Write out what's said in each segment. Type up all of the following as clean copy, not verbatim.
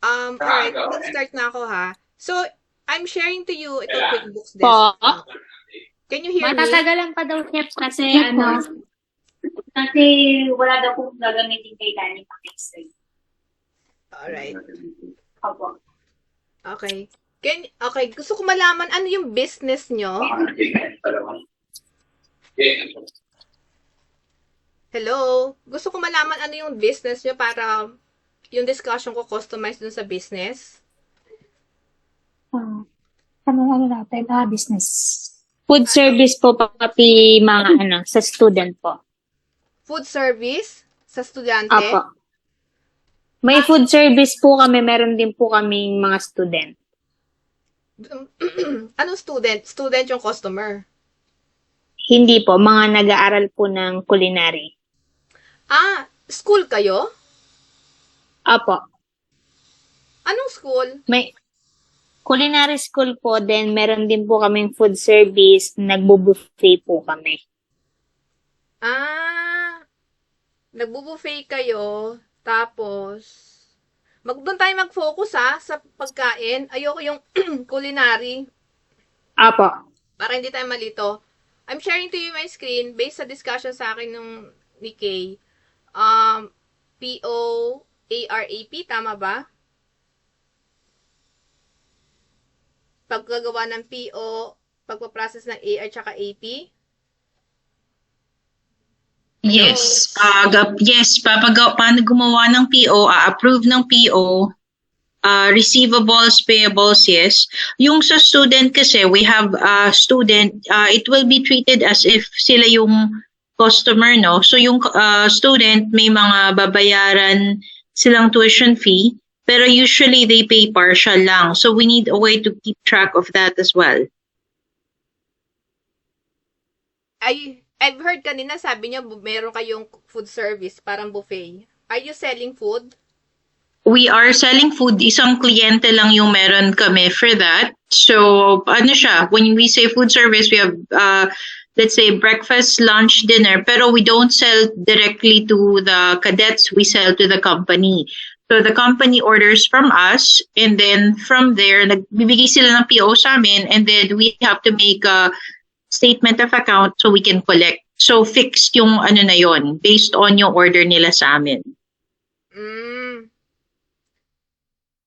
Alright, mag-start na ako ha. So, I'm sharing to you itong QuickBooks Po. desktop. Can you hear me? Matatagalan pa daw chef kasi kasi wala daw kung gagamitin kay Danny Pakisay. Alright. Opo. Okay. Okay, gusto ko malaman ano yung business nyo. Hello? Gusto ko malaman ano yung business nyo para yung discussion ko customize dun sa business. Ano natin? Business. Food service po pati mga sa student po. Food service sa estudyante. Apo. May food service po kami, meron din po kaming mga student. Anong student? Student yung customer. Hindi po, mga nag-aaral po ng culinary. School kayo? Apo. Anong school? May culinary school po, then meron din po kaming food service, nagbo-buffet po kami. Nagbo-buffet kayo, tapos doon tayo mag-focus sa pagkain. Ayoko yung culinary Apo. para hindi tayo malito. I'm sharing to you my screen based sa discussion sa akin nung ni Kay. POARAP, tama ba? Paggagawa ng PO, pagpaprocess ng AR tsaka AP. Yes. Yes, paano gumawa ng PO, approve ng PO, receivables, payables, yes. Yung sa student kasi, we have student, it will be treated as if sila yung customer, no? So yung student, may mga babayaran silang tuition fee, pero usually they pay partial lang. So we need a way to keep track of that as well. I've heard kanina sabi niyo meron kayong food service, parang buffet. Are you selling food? We are selling food. Isang kliyente lang yung meron kami for that. So, ano siya, when we say food service, we have, let's say, breakfast, lunch, dinner, pero we don't sell directly to the cadets. We sell to the company. So, the company orders from us, and then from there, nagbibigay sila ng PO sa amin, and then we have to make a statement of account so we can collect. So, fixed yung ano na yon based on yung order nila sa amin.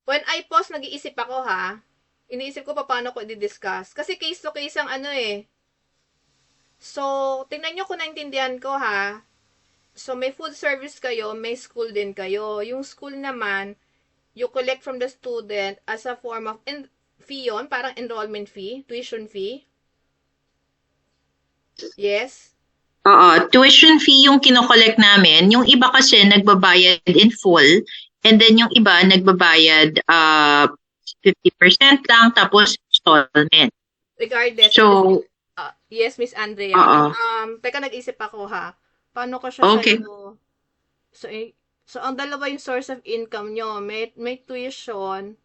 When I pause, nag-iisip ako iniisip ko paano ko i-discuss. Kasi case to case ang ano eh. So, tingnan nyo kung naintindihan ko So, may food service kayo, may school din kayo. Yung school naman, you collect from the student as a form of fee yun, parang enrollment fee, tuition fee. Yes? Tuition fee yung kinokollect namin. Yung iba kasi nagbabayad in full. And then yung iba nagbabayad 50% lang tapos installment. Regardless. So, yes, Miss Andrea. Teka, nag-isip ako Paano ko siya okay. So, ang dalawa yung source of income nyo. May tuition,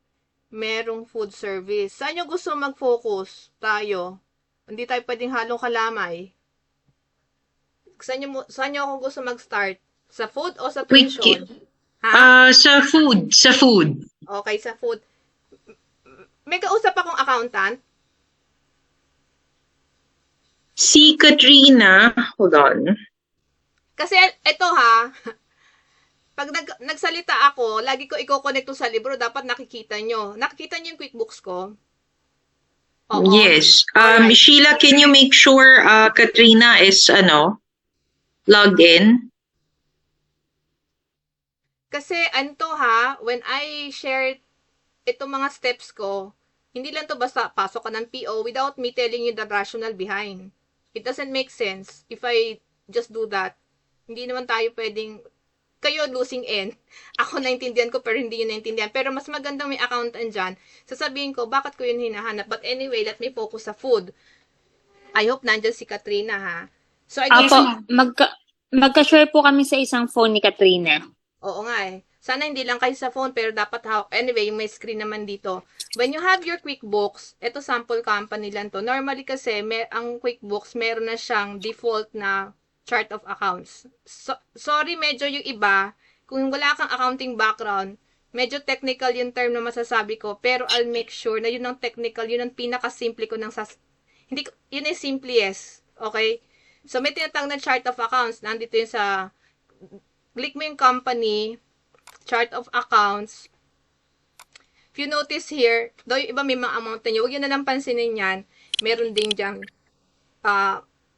merong food service. Saan nyo gusto mag-focus tayo? Hindi tayo pwedeng halong kalamay. Saan nyo ako gusto mag-start? Sa food o sa tuition? Sa food. Okay, sa food. May kausap akong accountant. Si Katrina, hold on. Kasi ito pag nagsalita ako, lagi ko i-connect sa libro, dapat nakikita nyo. Nakikita nyo yung QuickBooks ko? Oo. Yes. Right. Sheila, can you make sure Katrina is logged in? Kasi when I share itong mga steps ko, hindi lang to basta pasok ka ng PO without me telling you the rationale behind. It doesn't make sense if I just do that. Hindi naman tayo pwedeng, kayo losing end. Ako naintindihan ko pero hindi yun naintindihan. Pero mas magandang may accountant dyan. Sasabihin ko, bakit ko yun hinahanap? But anyway, let me focus sa food. I hope nandyan si Katrina So I guess... Magka-share po kami sa isang phone ni Katrina. Oo nga Sana hindi lang kayo sa phone, pero dapat anyway, yung may screen naman dito. When you have your QuickBooks, ito sample company lang to. Normally kasi, ang QuickBooks, meron na siyang default na chart of accounts. Sorry, medyo yung iba, kung wala kang accounting background, medyo technical yung term na masasabi ko, pero I'll make sure na yun ang technical, yun ang pinaka-simple ko hindi, yun yung simplest. Okay? So, may tinatawag na chart of accounts. Nandito yun sa, click mo yung company, chart of accounts. If you notice here, though yung iba may mga amount na nyo, huwag yun na lang pansinin yan. Meron din dyan.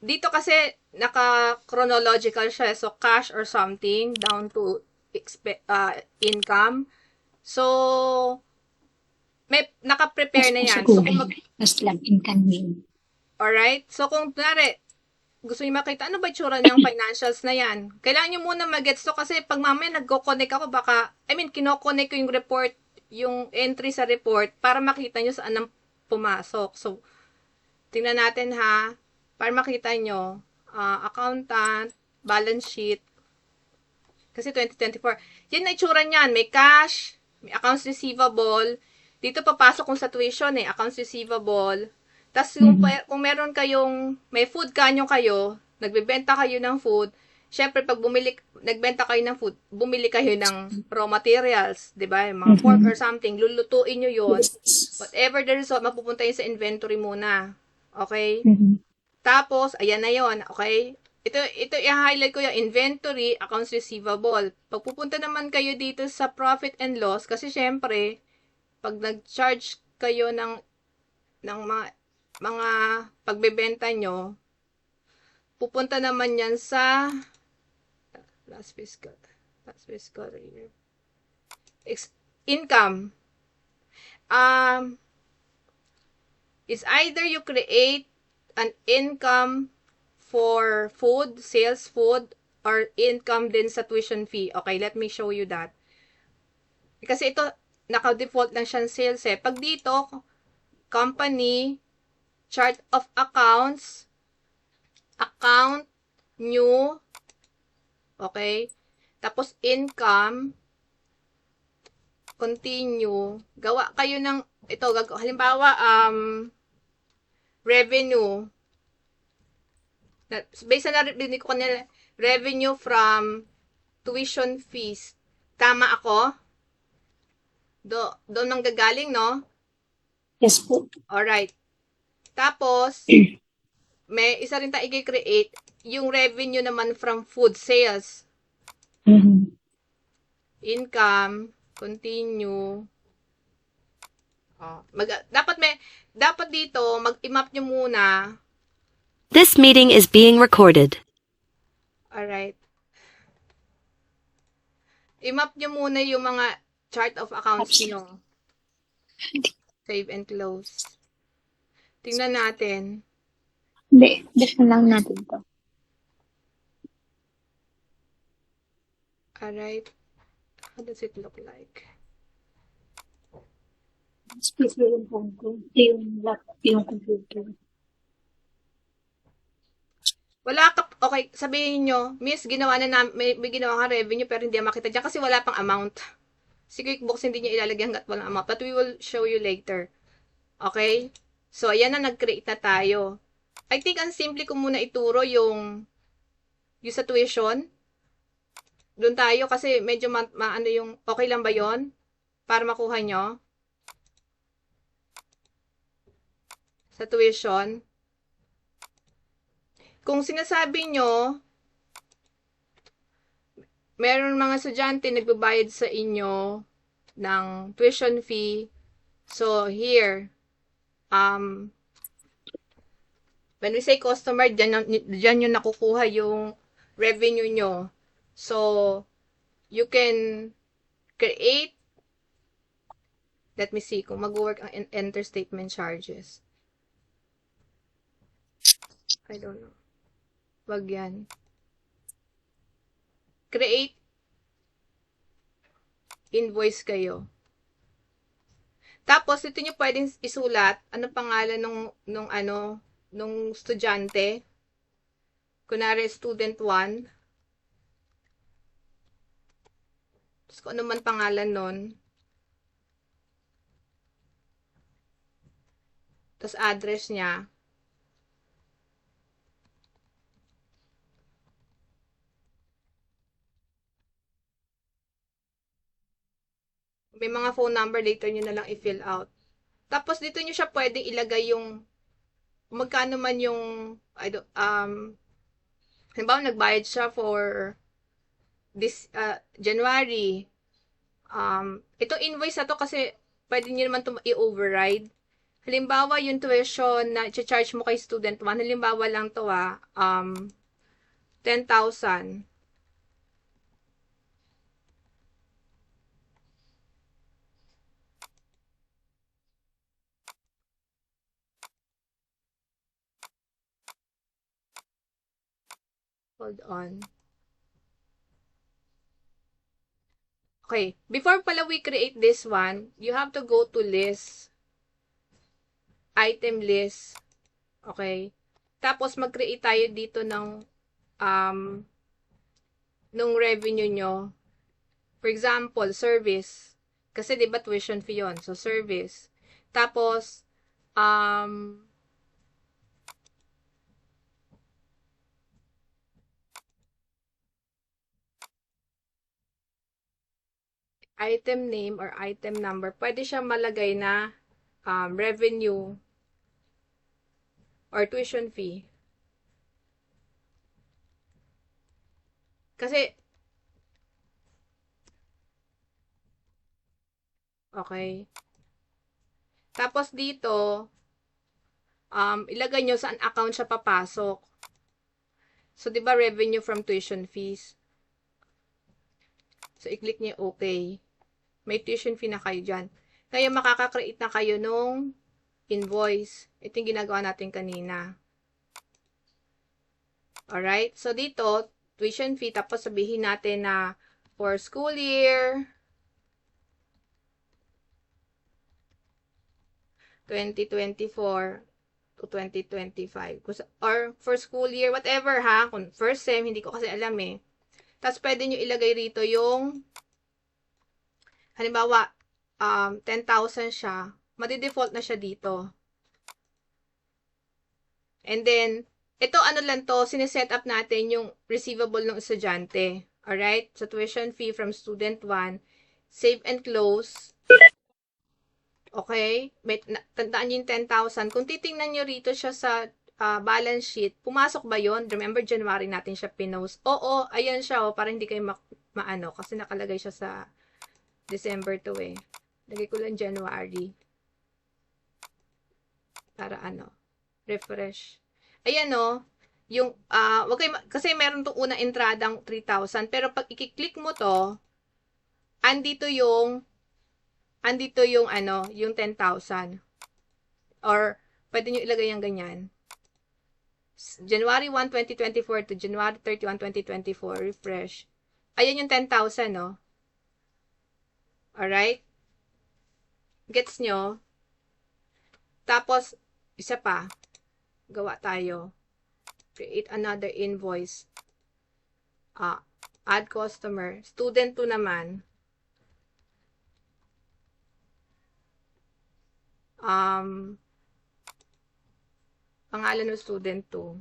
Dito kasi, naka-chronological siya. So, cash or something, down to income. So, may naka-prepare na yan. So, kung alright? So, kung gusto niyo makita, ano ba itsura niyang financials na yan? Kailangan niyo muna mag-gets to kasi pag mamaya nagko-connect ako, kino-connect ko yung report, yung entry sa report para makita niyo saan ang pumasok. So, tingnan natin ha, para makita niyo, accountant, balance sheet, kasi 2024. Yan na itsura niyan. May cash, may accounts receivable. Dito papasok kung sa tuition accounts receivable. Tapos kung meron kayong, may food kanyo kayo, nagbebenta kayo ng food, syempre pag nagbenta kayo ng food, bumili kayo ng raw materials, 'di ba? Mga pork or something, lulutuin nyo 'yon. Whatever the result, mapupunta yun sa inventory muna. Okay? Tapos, ayan na 'yon, okay? Ito i-highlight ko yung inventory, accounts receivable. Pag pupunta naman kayo dito sa profit and loss, kasi syempre, pag nag-charge kayo ng mga pagbebenta nyo, pupunta naman yan sa last fiscal year. Income. It's either you create an income for food, sales food, or income din sa tuition fee. Okay, let me show you that. Kasi ito, naka-default lang siyang sales Pag dito, company, chart of accounts, account, new, okay? Tapos income, continue, gawa kayo ng, halimbawa, revenue, based na narinig ko kanila, revenue from tuition fees. Tama ako? Doon nang gagaling, no? Yes po. Alright. Tapos, may isa rin tayo i-create, yung revenue naman from food sales. Income, continue. Dapat dito, mag-map nyo muna. This meeting is being recorded. Alright. I-map nyo muna yung mga chart of accounts nyo. Save and close. Tingnan natin. Hindi, define lang natin to. Alright. How does it look like? Space yung phone ko. Yung laptop, yung computer. Okay, sabihin nyo, Miss, ginawa na may ginawa ka revenue pero hindi makita dyan kasi wala pang amount. Si QuickBooks hindi niya ilalagay hanggat walang amount. But we will show you later. Okay? So, ayan na, nag-create na tayo. I think ang simple ko muna ituro yung sa tuition. Doon tayo kasi medyo ano yung, okay lang ba yon para makuha nyo? Sa tuition. Kung sinasabi nyo, meron mga estudyante nagbabayad sa inyo ng tuition fee. So, here, when we say customer, dyan yung nakukuha yung revenue nyo. So, you can create, let me see kung mag-work ang enter statement charges. I don't know. Wag yan. Create invoice kayo. Tapos, ito nyo pwedeng isulat, ano pangalan nung estudyante. Kunwari, student 1. Tapos, kung ano man pangalan nun. Tapos, address niya. May mga phone number later nyo na lang i-fill out. Tapos dito nyo siya pwedeng ilagay yung magkano man yung halimbawa nagbayad siya for this January. Ito invoice na to kasi pwede nyo naman ito i-override. Halimbawa, yung tuition na i-charge mo kay student 1, halimbawa lang to 10,000. Hold on. Okay, before pala we create this one, you have to go to list, item list. Okay? Tapos mag-create tayo dito nung revenue nyo. For example, service. Kasi 'di ba tuition fee 'yon. So service. Tapos item name or item number, pwede siya malagay na revenue or tuition fee. Kasi, okay. Tapos dito, ilagay nyo saan account siya papasok. So, di ba revenue from tuition fees? So, i-click nyo okay. May tuition fee na kayo dyan. Kaya makaka-create na kayo nung invoice. Ito yung ginagawa natin kanina. Alright? So, dito, tuition fee. Tapos, sabihin natin na for school year 2024 to 2025. Or for school year, whatever ha. Kung first sem, hindi ko kasi alam eh. Tapos, pwede nyo ilagay rito yung halimbawa, 10,000 siya. Madi-default na siya dito. And then, ito ano lang to, sineset up natin yung receivable ng estudyante. Alright? So, tuition fee from student 1, save and close. Okay? Tandaan nyo yung 10,000. Kung titingnan nyo rito siya sa balance sheet, pumasok ba yon? Remember, January natin siya pinost. Oo, ayan siya, para hindi kayo maano, kasi nakalagay siya sa December to eh. Lagay ko lang January. Para refresh. Ayan yung, wag kayo, kasi meron tong unang entradang 3,000, pero pag i-click mo to, andito yung yung 10,000. Or, pwede nyo ilagay yung ganyan. January 1, 2024 to January 31, 2024, refresh. Ayan yung 10,000, no? Alright? Gets nyo? Tapos, isa pa. Gawa tayo. Create another invoice. Add customer. Student 2 naman. Pangalan ng student 2.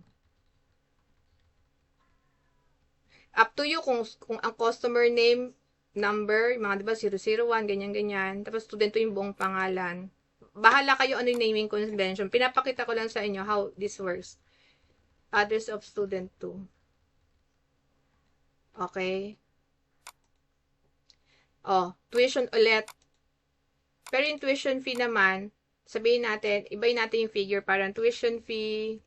Up to you kung ang customer name, number, mga diba 001, ganyan-ganyan. Tapos student 2 yung buong pangalan. Bahala kayo ano yung naming convention. Pinapakita ko lang sa inyo how this works. Address of student 2. Okay. Tuition ulit. Pero yung tuition fee naman, sabihin natin, ibayin natin yung figure, parang tuition fee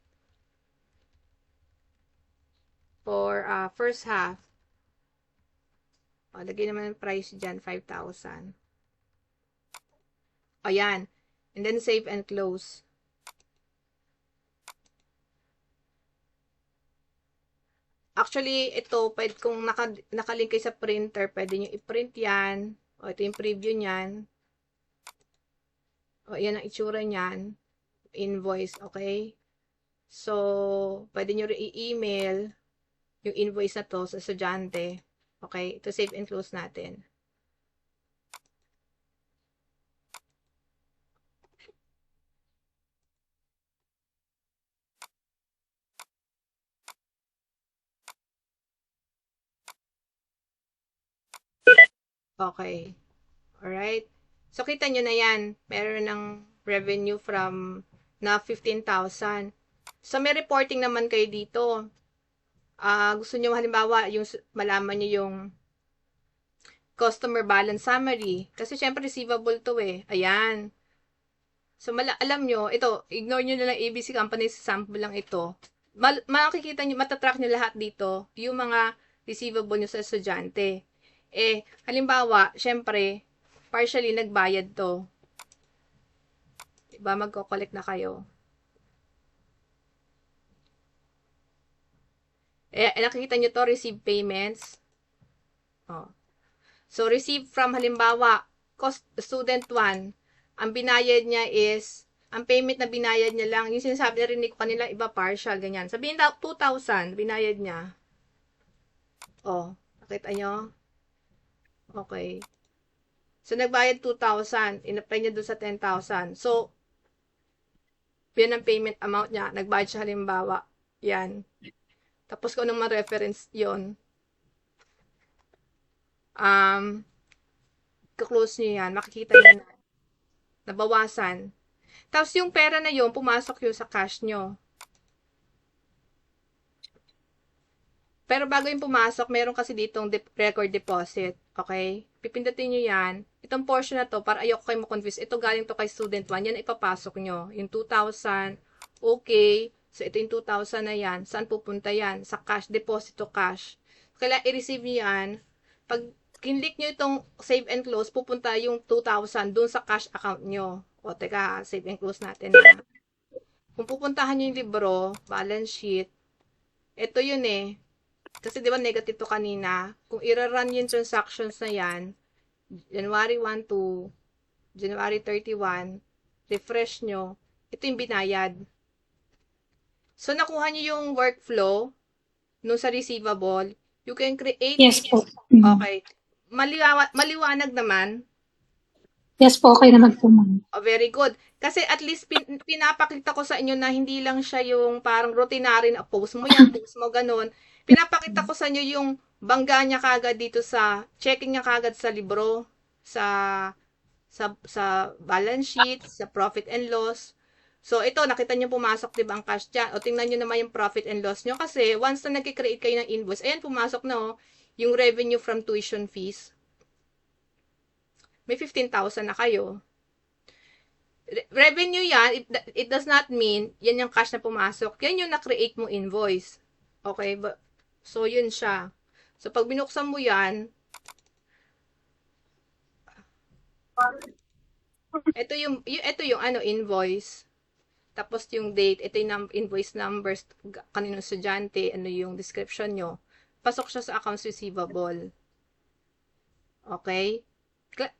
for first half. Lagay naman yung price dyan, 5,000. Ayan. And then save and close. Actually, ito, kung nakalink kayo sa printer, pwede nyo i-print yan. Ito yung preview nyan. Yan ang itsura nyan. Invoice, okay? So, pwede nyo i-email yung invoice na to sa estudyante. Okay? Ito, save and close natin. Okay. Alright? So, kita nyo na yan. Meron ng revenue from na 15,000. So, may reporting naman kayo dito. Gusto nyo halimbawa, yung malaman nyo yung customer balance summary. Kasi syempre receivable to eh. Ayan. So, alam nyo, ito, ignore nyo na lang ABC company, sample lang ito. Makikita nyo, matatrack nyo lahat dito, yung mga receivable nyo sa estudyante. Halimbawa, syempre, partially nagbayad to. Diba, magko-collect na kayo. Nakikita nyo to, receive payments. So, receive from, halimbawa, student 1, ang binayad niya is, ang payment na binayad niya lang, yung sinasabi na rin ko kanila, iba partial, ganyan. Sabihin na, 2,000, binayad niya. Nakita nyo? Okay. So, nagbayad 2,000, in-apply niya doon sa 10,000. So, yan ang payment amount niya. Nagbayad siya halimbawa. Yan. Tapos kung anong ma-reference yon, close niyo yan. Makikita niyo na. Nabawasan. Tapos yung pera na yun, pumasok yun sa cash nyo. Pero bago yung pumasok, meron kasi ditong record deposit. Okay? Pipindutin nyo yan. Itong portion na to, para ayoko kayo mo-confuse. Ito galing to kay student 1. Yan ipapasok nyo. Yung 2,000. Okay. So, ito yung 2,000 na yan. Saan pupunta yan? Sa cash. Deposit to cash. Kailangan i-receive nyo yan. Pag kinlik nyo itong save and close, pupunta yung 2,000 dun sa cash account nyo. Teka, save and close natin na. Kung pupuntahan nyo yung libro, balance sheet, ito yun eh. Kasi di ba negative to kanina. Kung i-run yung transactions na yan, January 1 to January 31, refresh nyo, ito yung binayad. So, nakuha nyo yung workflow nung sa receivable. You can create. Yes po. Okay. Maliwanag naman. Yes po, okay naman po, ma'am. Very good. Kasi at least pinapakita ko sa inyo na hindi lang siya yung parang routinary na post mo yan, post mo ganun. Pinapakita ko sa inyo yung bangga niya kagad dito sa, checking niya kagad sa libro, sa balance sheet, sa profit and loss. So, ito, nakita niyo pumasok, diba, ang cash dyan. O, tingnan niyo naman yung profit and loss niyo. Kasi, once na nag-create kayo ng invoice, ayan, pumasok na, yung revenue from tuition fees. May 15,000 na kayo. Revenue yan, it does not mean, yan yung cash na pumasok. Yan yung na-create mo invoice. Okay? So, yun siya. So, pag binuksan mo yan, ito yung invoice. Tapos yung date, ito yung invoice numbers, kaninong estudyante, ano yung description nyo. Pasok siya sa accounts receivable. Okay?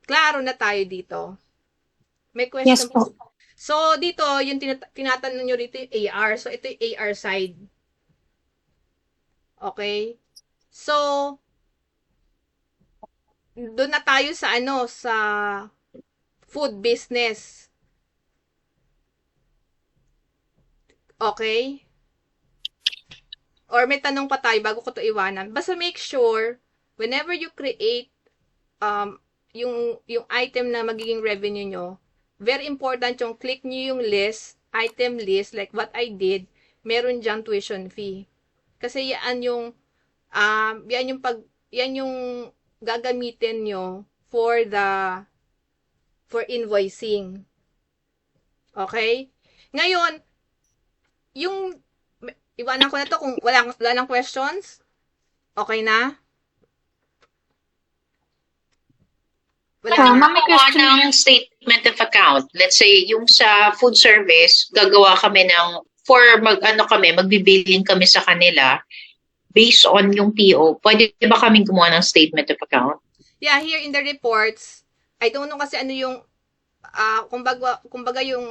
Klaro na tayo dito. May question? Yes po. So, dito, yung tinatanong nyo rito yung AR. So, ito yung AR side. Okay? So, doon na tayo sa sa food business. Okay? Or may tanong pa tayo bago ko to iwanan. Basta make sure, whenever you create yung item na magiging revenue nyo, very important yung click nyo yung list, item list, like what I did, meron dyan tuition fee. Kasi yan yung gagamitin nyo for invoicing. Okay? Ngayon, iwanan ko na to kung wala nang questions. Okay na? Ma'am, may question. Ng statement of account. Let's say, yung sa food service, gagawa kami ng, magbibilling kami sa kanila based on yung PO. Pwede ba kaming gumawa ng statement of account? Yeah, here in the reports, I don't know kasi ano yung, kumbaga yung,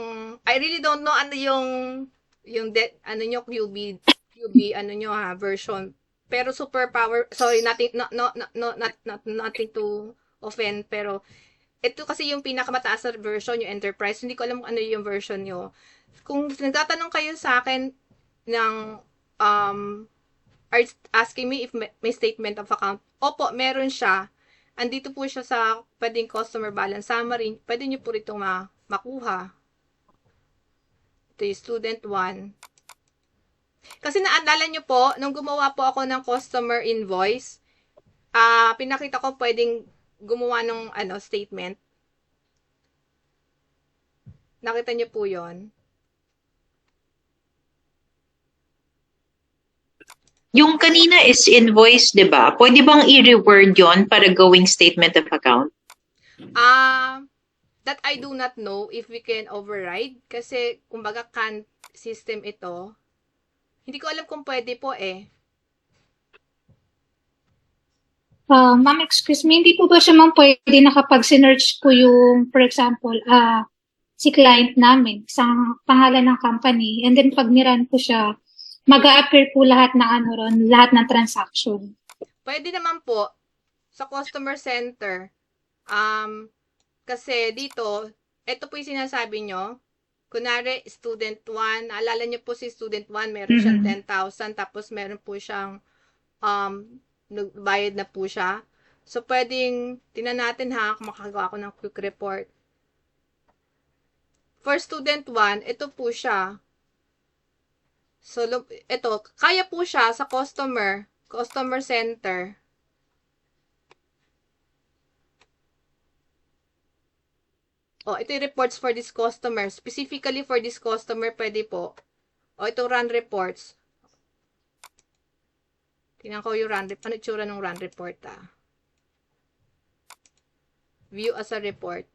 I really don't know ano yung QB, version. Pero superpower, sorry, nothing to offend, pero ito kasi yung pinakamataas na version, yung enterprise. Hindi ko alam kung ano yung version nyo. Kung nagtatanong kayo sa akin ng are asking me if may statement of account, opo, meron siya. andito po siya sa pwedeng customer balance summary. Pwede nyo po rito makuha. Ito yung student 1. Kasi naalala nyo po, nung gumawa po ako ng customer invoice, pinakita ko pwedeng gumawa ng statement. Nakita nyo po yon. Yung kanina is invoice, di ba? Pwede bang i-reword yon para gawing statement of account? That I do not know if we can override. Kasi, kumbaga, canned system ito. Hindi ko alam kung pwede po eh. Ma'am, excuse me, hindi po ba siya ma'am pwede na kapag sinerch ko yung, for example, si client namin, isang pangalan ng company, and then pag niran ko siya, mag-a-appear po lahat ng lahat ng transaction. Pwede naman po sa customer center. Kasi dito, ito po yung sinasabi nyo. Kunwari, student 1, alala nyo po si student 1, meron siyang 10,000, tapos meron po siyang, bayad na po siya. So, pwedeng, tingnan natin ha, kung makagawa ko ng quick report. For student 1, ito po siya. So, ito, kaya po siya sa customer center. Ito yung reports for this customer. Specifically for this customer, pwede po. Ito run reports. Tingnan ko yung run report. Ano itsura ng run report, View as a report.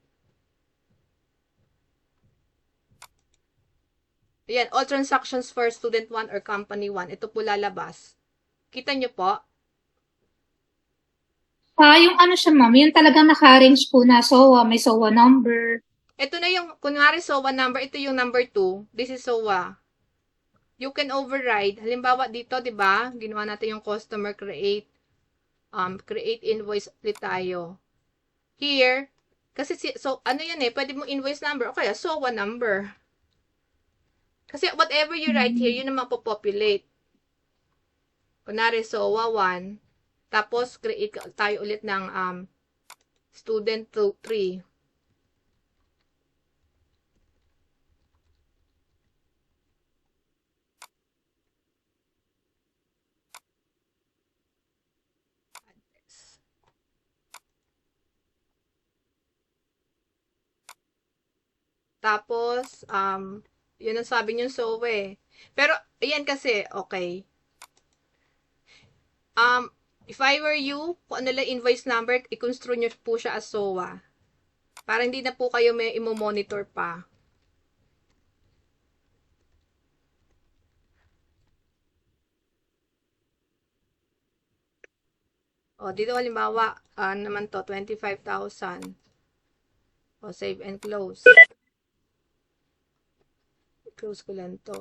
Ayan, all transactions for student 1 or company 1. Ito po lalabas. Kita nyo po? Yung siya ma'am, yung talagang naka-arrange po na SOA, may SOA number. Ito na yung, kunwari SOA number, ito yung number 2. This is SOA. You can override. Halimbawa dito, di ba? Ginawa natin yung customer create invoice ulit tayo. Here, kasi ano yan eh, pwede mo invoice number o kaya SOA number. Kasi whatever you write here, yun naman popopulate. Kunwari, SOA 1. Tapos, create tayo ulit ng student 3. Tapos, yun ang sabi niyo SOA eh. Pero, ayan kasi, okay. If I were you, kung ano lang invoice number, i-construe nyo po siya as SOA. Para hindi na po kayo may imo-monitor pa. Dito halimbawa, naman to, 25,000. Save and close. Close ko lang to,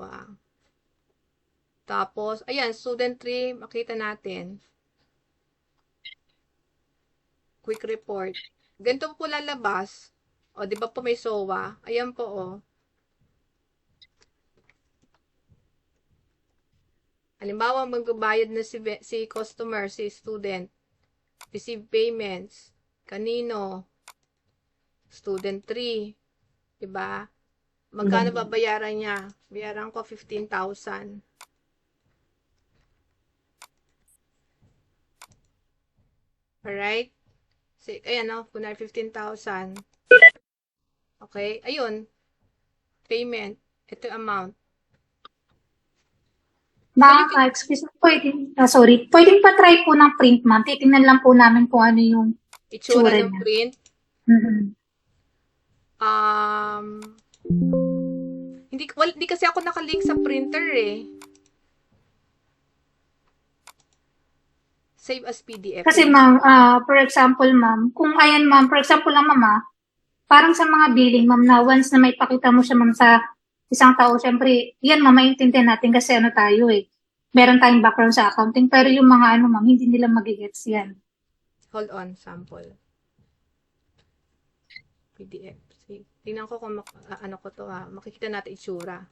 Tapos, ayan, student 3, makita natin. Quick report. Ganito po lalabas. Di ba po may SOA? Ayan po, Halimbawa, magbabayad na si customer, si student. Receive payments. Kanino? Student 3. Diba? Magkano babayaran niya? Bayaran ko 15,000. Alright? So, ayan, kunwari 15,000. Okay? Ayun. Payment. Ito yung amount. Excuse me, pwedeng pa-try po ng print ma'am. Titingnan lang po namin kung ano yung Itsura ng niya. print. Hindi kasi ako nakalink sa printer eh. Save as PDF. Kasi ma'am, for example ma'am, kung ayan ma'am, for example lang ma'am, parang sa mga billing ma'am na once na may pakita mo siya ma'am sa isang tao, syempre, yan ma'am, maintindihan natin kasi tayo eh. Meron tayong background sa accounting, pero yung mga ma'am, hindi nila magigets yan. Hold on, sample. PDF. See, tingnan ko kung ko to makikita natin itsura.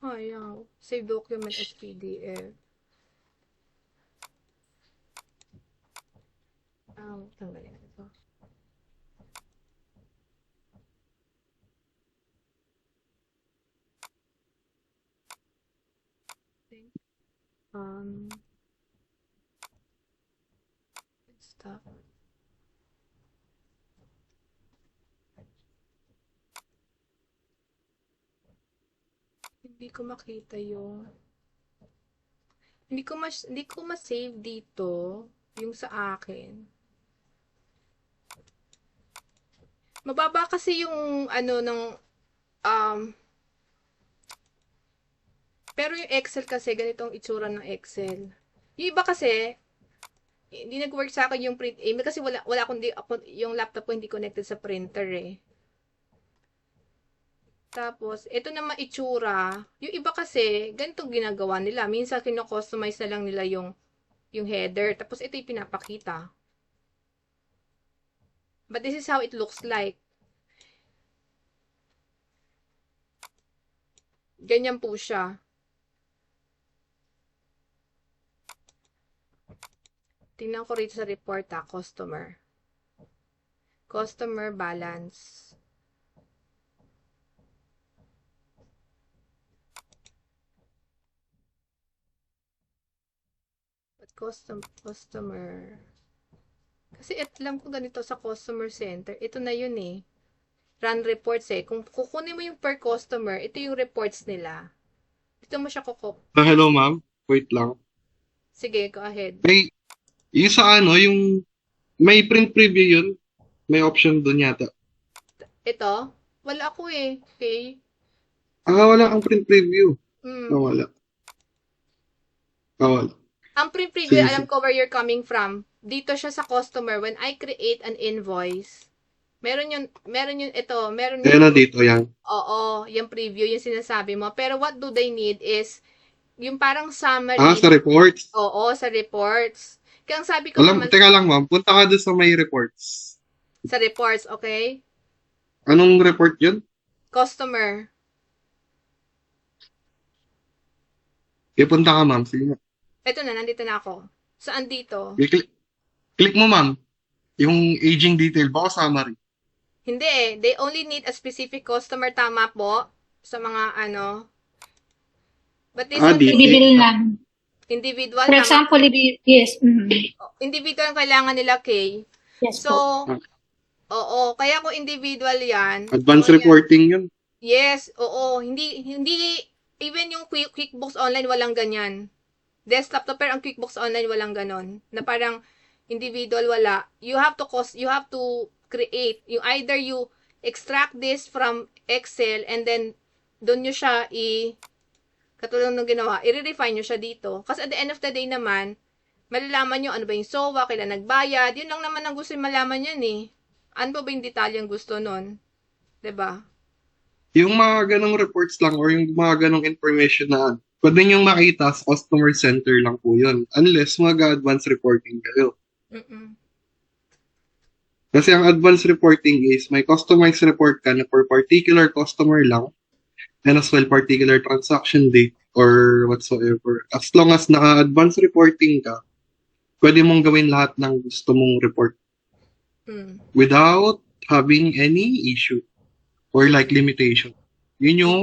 Ayaw. Save document as PDF. Tanggalin natin ito. Um, stop. Hindi ko makita yung hindi ko ma-save dito yung sa akin. Mababa kasi yung ano ng pero yung Excel kasi ganitong itsura ng Excel. Yung iba kasi hindi nag-work sa akin yung print email kasi wala akong yung laptop ko hindi connected sa printer eh. Tapos, ito na itsura. Yung iba kasi, ganitong ginagawa nila. Minsan, kino-customize na lang nila yung header. Tapos, ito yung pinapakita. But this is how it looks like. Ganyan po siya. Tingnan ko rito sa report customer. Customer balance. Customer. Kasi alam ko ganito sa customer center. Ito na yun eh. Run reports eh. Kung kukunin mo yung per customer, ito yung reports nila. Dito mo siya Hello, ma'am. Wait lang. Sige, go ahead. May, yung sa ano, yung may print preview yun. May option dun yata. Ito? Wala ako eh. Okay. Wala kang print preview. Wala. Wala. Ang print preview, Sige, alam sige. ko where you're coming from. Dito siya sa customer. When I create an invoice, meron yun, Ayan na dito, yan. Oo, yung preview, yung sinasabi mo. Pero what do they need is, yung parang summary. Sa reports. Oo, sa reports. Kaya ang sabi ko naman, Teka lang, ma'am. Punta ka doon sa may reports. sa reports, okay? Anong report yun? Customer. Punta ka, ma'am. Sige nga. Ito na, nandito na ako. Saan dito? Click mo, ma'am. Yung aging detail. Baka summary. Hindi eh. They only need a specific customer. Tama po. Sa mga ano. But this one, Detail. Ibibil lang. individual. For Tama. example, yes. Individual ang kailangan nila, Kay. Yes So, po. oo. Kaya kung individual yan. Advanced oo, yan. reporting yun. Yes, oo. Hindi, even yung QuickBooks Online, walang ganyan. Desktop to, pero ang QuickBooks Online, walang ganon. Na parang, individual, wala. You have to create. Either you extract this from Excel, and then, doon nyo siya katulad ng ginawa, i-refine nyo siya dito. Kasi at the end of the day naman, malalaman nyo ano ba yung SOA, kailan nagbayad, yun lang naman ang gusto yung malaman yan eh. Ano ba yung detalyeng gusto nun? 'Di ba? Yung mga ganong reports lang or yung mga ganong information na pwede nyo makita sa customer center lang po yun. Unless mag-advanced reporting kayo. Kasi ang advanced reporting is may customized report ka na for particular customer lang and as well particular transaction date or whatsoever. As long as naka-advanced reporting ka, pwede mong gawin lahat ng gusto mong report without having any issue or like limitation. Yun yung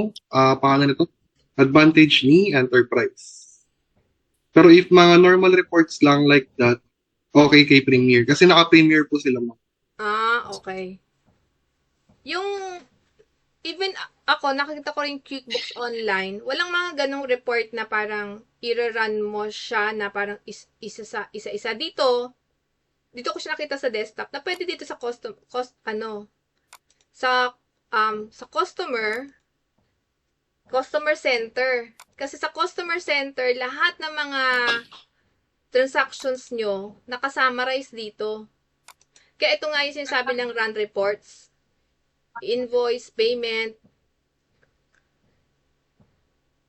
pangalan nito, advantage ni Enterprise. Pero if mga normal reports lang like that, okay kay Premier. Kasi naka-Premier po sila mo. Okay. Yung, even ako, nakikita ko rin QuickBooks Online, walang mga ganong report na parang i-run mo siya na parang isa-isa. Dito ko siya nakita sa desktop, na pwede dito sa sa customer center. Kasi sa customer center, lahat ng mga transactions nyo, nakasummarize dito. Kaya ito nga yung sinasabi ng run reports. Invoice, payment.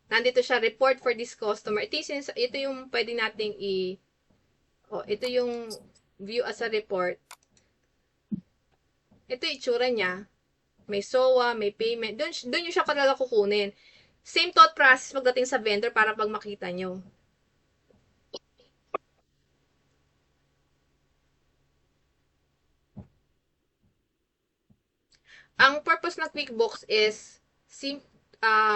Nandito siya, report for this customer. Ito yung pwede nating ito yung view as a report. Ito yung itsura niya. May SOA, may payment. Doon yung siya talaga kukunin. Same thought process pagdating sa vendor para pag makita nyo. ang purpose ng QuickBooks is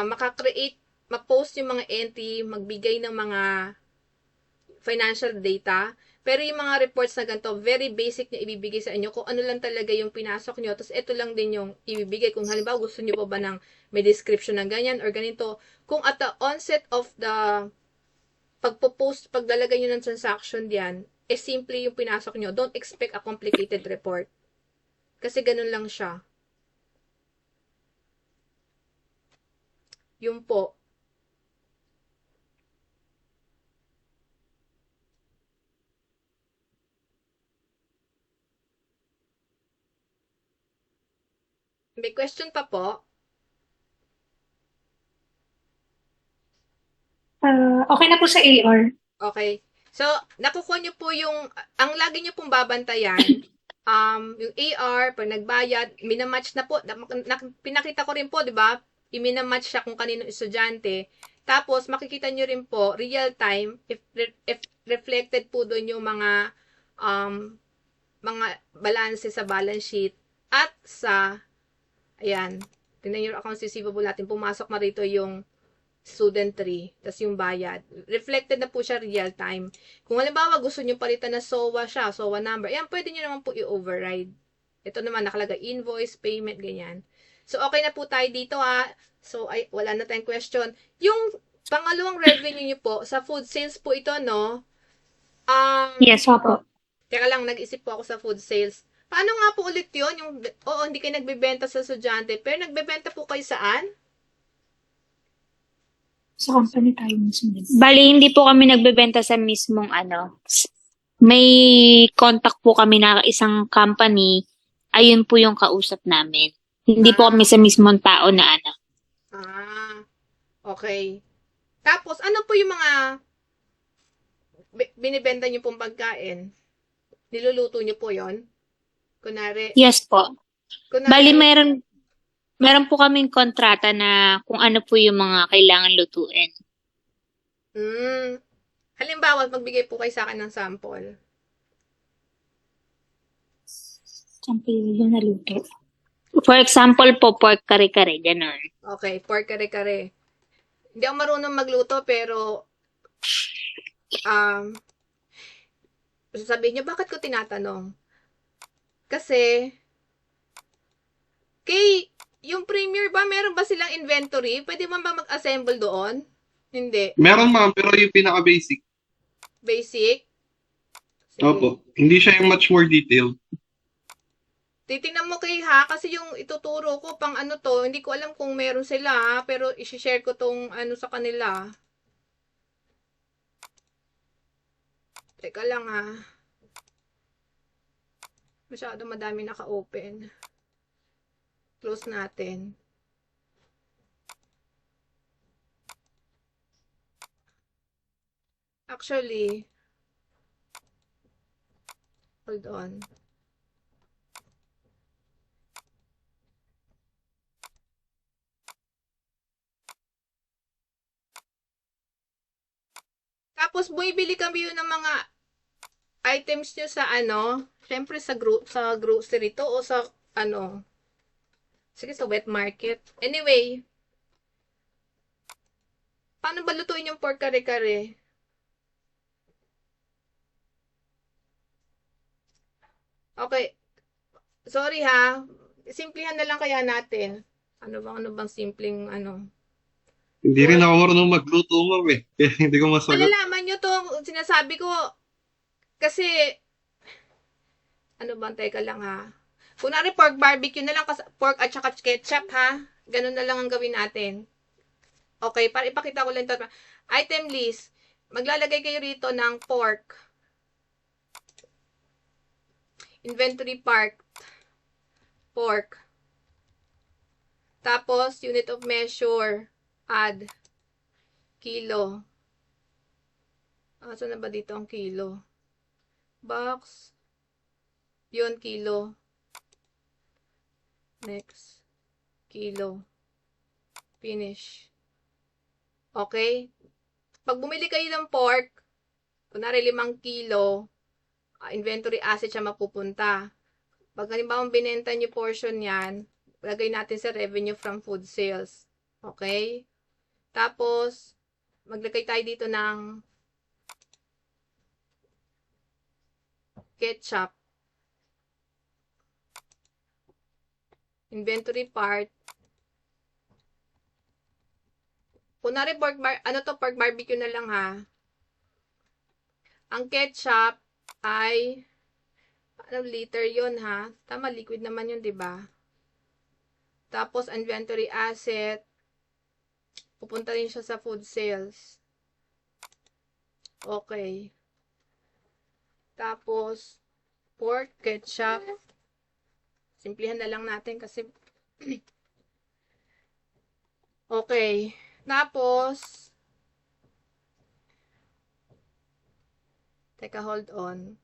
makakreate, ma-post yung mga entry, magbigay ng mga financial data. Pero yung mga reports na ganito, very basic niya ibibigay sa inyo kung ano lang talaga yung pinasok nyo. Tapos ito lang din yung ibibigay. Kung halimbawa gusto nyo pa ba ng may description ng ganyan or ganito. Kung at the onset of the pagpo-post, paglalagay nyo ng transaction diyan, simple yung pinasok nyo. Don't expect a complicated report. Kasi ganun lang siya. Yun po. May question pa po? Okay na po sa AR. Okay. So, nakukuha nyo po ang lagi nyo pong babantayan, yung AR, pag nagbayad, minamatch na po, pinakita ko rin po, di ba? I-minamatch siya kung kaninong estudyante. Tapos, makikita nyo rin po, real time, if reflected po doon yung mga balance sa balance sheet at sa, ayan, tingnan nyo yung accounts receivable natin, pumasok na rito yung student 3, tas yung bayad. Reflected na po siya real time. Kung halimbawa gusto nyo palitan na SOA siya, SOA number, ayan, pwede nyo naman po i-override. Ito naman nakalagay invoice, payment, ganyan. So, okay na po tayo dito ha. So, wala na tayong question. Yung pangalawang revenue nyo po, sa food sales po ito, no? Yes, opo. Teka lang, nag-isip po ako sa food sales. Paano nga po ulit yun? Hindi kayo nagbebenta sa estudyante, pero nagbebenta po kayo saan? Sa company tayo mismo. Bali, hindi po kami nagbebenta sa mismong may contact po kami na isang company, ayun po yung kausap namin. Hindi po kami sa mismong tao na Okay. Tapos, ano po yung mga binibenta nyo pong pagkain? Niluluto nyo po yon? Kunwari, Yes po. Bali, meron po kaming kontrata na kung ano po yung mga kailangan lutuin. Halimbawa, magbigay po kayo sa akin ng sample. Sample yun na luto. For example po, pork kare-kare, ganun. Okay, pork kare-kare. Hindi ako marunong magluto, pero sasabihin nyo, bakit ko tinatanong? Kasi, yung Premier ba, meron ba silang inventory? Pwede man ba mag-assemble doon? Hindi. Meron ma'am, pero yung pinaka-basic. Basic? Sige. Opo. Hindi siya yung much more detailed. Titingnan mo kay ha, kasi yung ituturo ko pang ano to, hindi ko alam kung meron sila ha, pero isi-share ko tong ano sa kanila. Teka lang ha. Masyado madami naka-open. Close natin. Actually, hold on. Tapos, bumibili kami yun ng mga items nyo sa syempre sa grocery to o sa sige, sa wet market. Anyway, paano ba lutuin yung pork kare-kare? Okay. Sorry ha. Simplihan na lang kaya natin. Ano bang simpleng Hindi rin ako marunong magluto ma'am eh. Kaya hindi ko masagot. Malalaman nyo to, sinasabi ko, kasi, teka lang ha. Kunwari pork barbecue na lang, pork at saka ketchup ha. Ganun na lang ang gawin natin. Okay, para ipakita ko lang ito. Item list. Maglalagay kayo rito ng pork. Inventory part. Pork. Tapos, unit of measure. Add. Kilo. Saan na ba dito ang kilo? Box. Yun, kilo. Next. Kilo. Finish. Okay? Pag bumili kayo ng pork, kunwari 5 kilo, inventory asset siya mapupunta. Pag halimbawa binenta nyo portion yan, lagay natin sa revenue from food sales. Okay? Tapos, maglagay tayo dito ng ketchup. Inventory part. Kunwari pork barbecue na lang ha. Ang ketchup ay, ano liter yun ha? Tama, liquid naman yun, di ba? Tapos, inventory asset. Pupunta rin siya sa food sales. Okay. Tapos, pork, ketchup. Simplihan na lang natin kasi okay. Tapos, teka, hold on.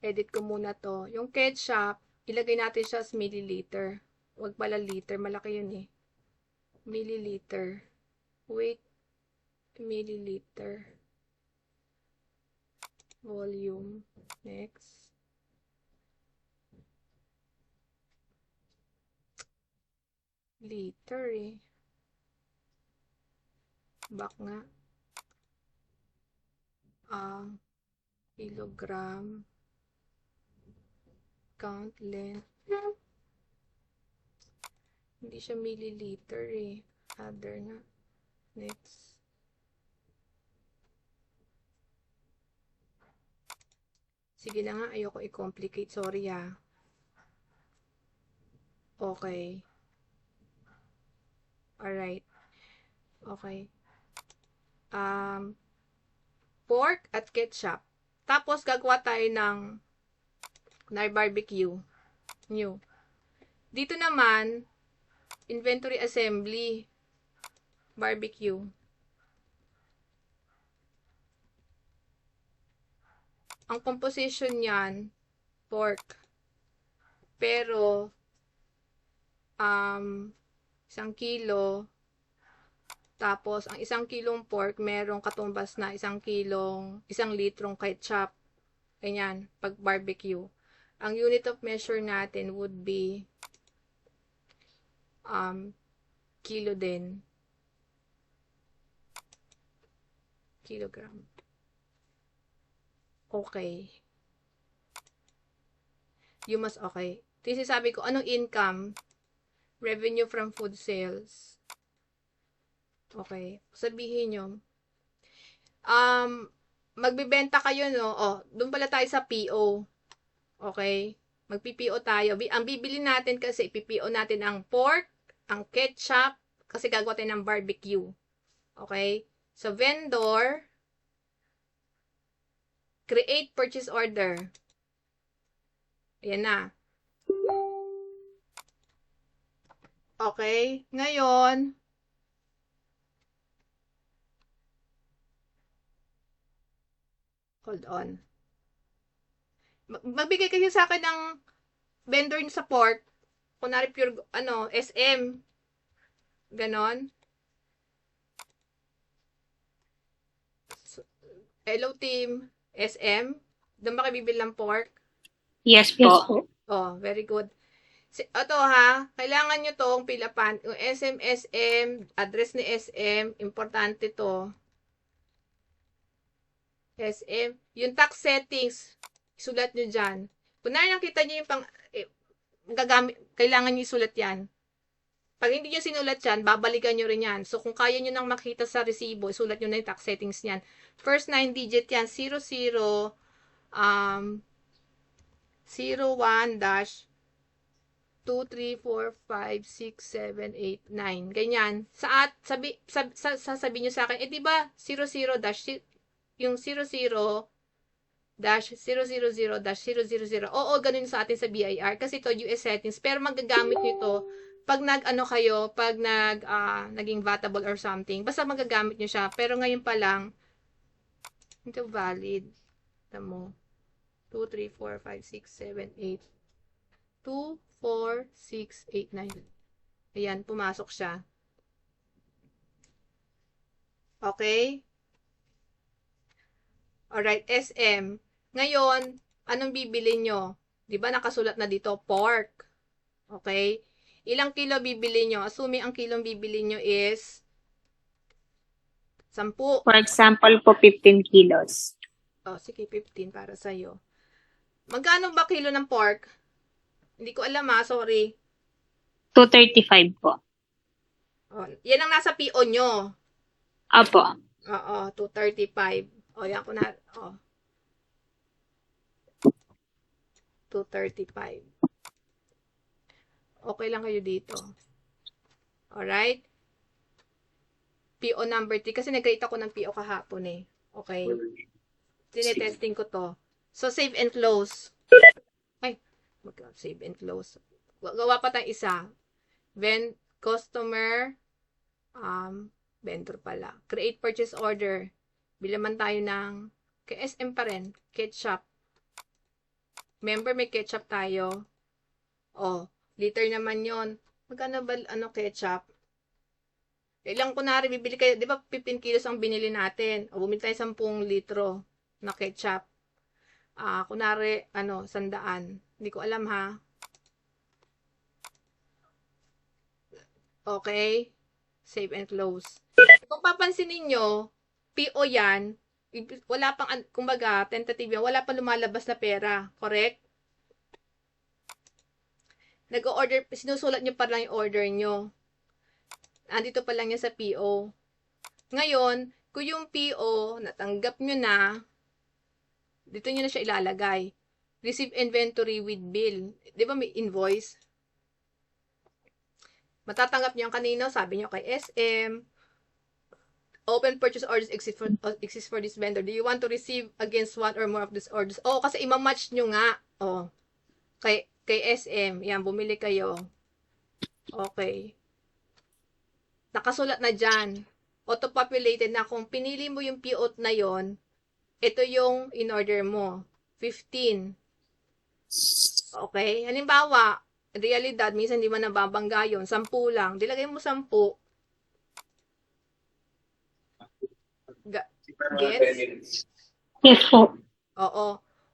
Edit ko muna to. Yung ketchup, ilagay natin siya sa milliliter. Huwag pala liter, malaki yun eh. Milliliter. Wait, milliliter. Volume. Next. Liter eh. Back nga. Kilogram. Count length. Hindi siya milliliter eh. Other nga. Next. Sige na nga, ayoko i-complicate. Sorry ah. Okay. Alright. Okay. Pork at ketchup. Tapos, gagawa tayo ng barbecue. New. Dito naman, inventory assembly. Barbecue. Ang composition niyan, pork. Pero, 1 kilo. Tapos, ang 1 kilong pork, merong katumbas na 1 litrong ketchup. Ganyan, pag barbecue. Ang unit of measure natin would be kilo din. Kilogram. Okay. You must, okay. This is sabi ko, anong income? Revenue from food sales. Okay. Sabihin nyo. Magbibenta kayo, no? Oh, doon pala tayo sa PO. Okay? Magpi-PO tayo. Ang bibili natin kasi, ipi-PO natin ang pork, ang ketchup, kasi gagawa tayo ng barbecue. Okay? So, vendor, create purchase order. Ayan na. Okay? Ngayon, hold on. Magbigay kayo sa akin ng vendor sa pork. Kunwari pure, SM. Ganon. Hello team. SM. Doon ba kayo bibili ng pork? Yes Yes po. po. Oh, very good. Ito ha, kailangan nyo tong pilapan. Yung SM, address ni SM, importante to. SM, yung tax settings, isulat nyo dyan. Kung nakita nyo yung kailangan nyo isulat yan. Pag hindi nyo sinulat yan, babalikan nyo rin yan. So, kung kaya nyo nang makita sa resibo, isulat nyo na yung tax settings niyan. First 9 digit yan, 00, 01 dash 2, 3, 4, 5, 6, 7, 8, 9. Ganyan. Sasabihin nyo sa akin, di ba 00 dash, yung 00 dash 000 dash 000. Oo, ganun sa atin sa BIR. Kasi ito US settings. Pero magagamit nyo ito pag naging vatable or something. Basta magagamit nyo siya. Pero ngayon pa lang, ito valid. Tama mo. 2, 3, 4, 5, 6, 7, 8. 2, 4, 6, 8, 9. Ayan, pumasok siya. Okay? Alright, SM. Ngayon, Anong bibili nyo? Di ba nakasulat na dito, pork. Okay? Ilang kilo bibili nyo? Assuming ang kilong bibili nyo is 10. For example po, 15 kilos. Sige, 15 para sa'yo. Magkano ba kilo ng pork? Hindi ko alam sorry. 235 po. Yan ang nasa PO nyo. Opo. Oo, 235. Yan ko na. 235. Okay lang kayo dito. Alright? PO number 3. Kasi nag-create ako ng PO kahapon eh. Okay? Tinetesting ko to. So, save and close. Save and close. Gawa pa tayong isa. Customer, vendor pala. Create purchase order. Bilaman tayo ng, kay SM pa rin, ketchup. Member, may ketchup tayo. Liter naman yon. Magkano ba, ketchup? Ilang kunwari, bibili kayo, di ba 15 kilos ang binili natin? Bumili tayo 10 litro na ketchup. Kunwari, 100. Hindi ko alam ha. Okay? Save and close. Kung papansin ninyo, PO yan, wala pang, kumbaga, tentative yan, wala pang lumalabas na pera. Correct? Nag-order, sinusulat nyo pa lang yung order nyo. Andito pa lang yan sa PO. Ngayon, kung yung PO, natanggap nyo na, dito nyo na siya ilalagay. Receive inventory with bill. Di ba may invoice? Matatanggap nyo yung kanino, sabi nyo kay SM. Open purchase orders exist for this vendor. Do you want to receive against one or more of these orders? Kasi imamatch nyo nga. Kay SM. Yan, bumili kayo. Okay. Nakasulat na dyan. Auto-populated na. Kung pinili mo yung PO na yon, ito yung in-order mo. 15. Okay? Halimbawa, realidad, minsan hindi man nababangga yun. 10 lang. Dilagay mo 10. Gets? Yes po. Oo.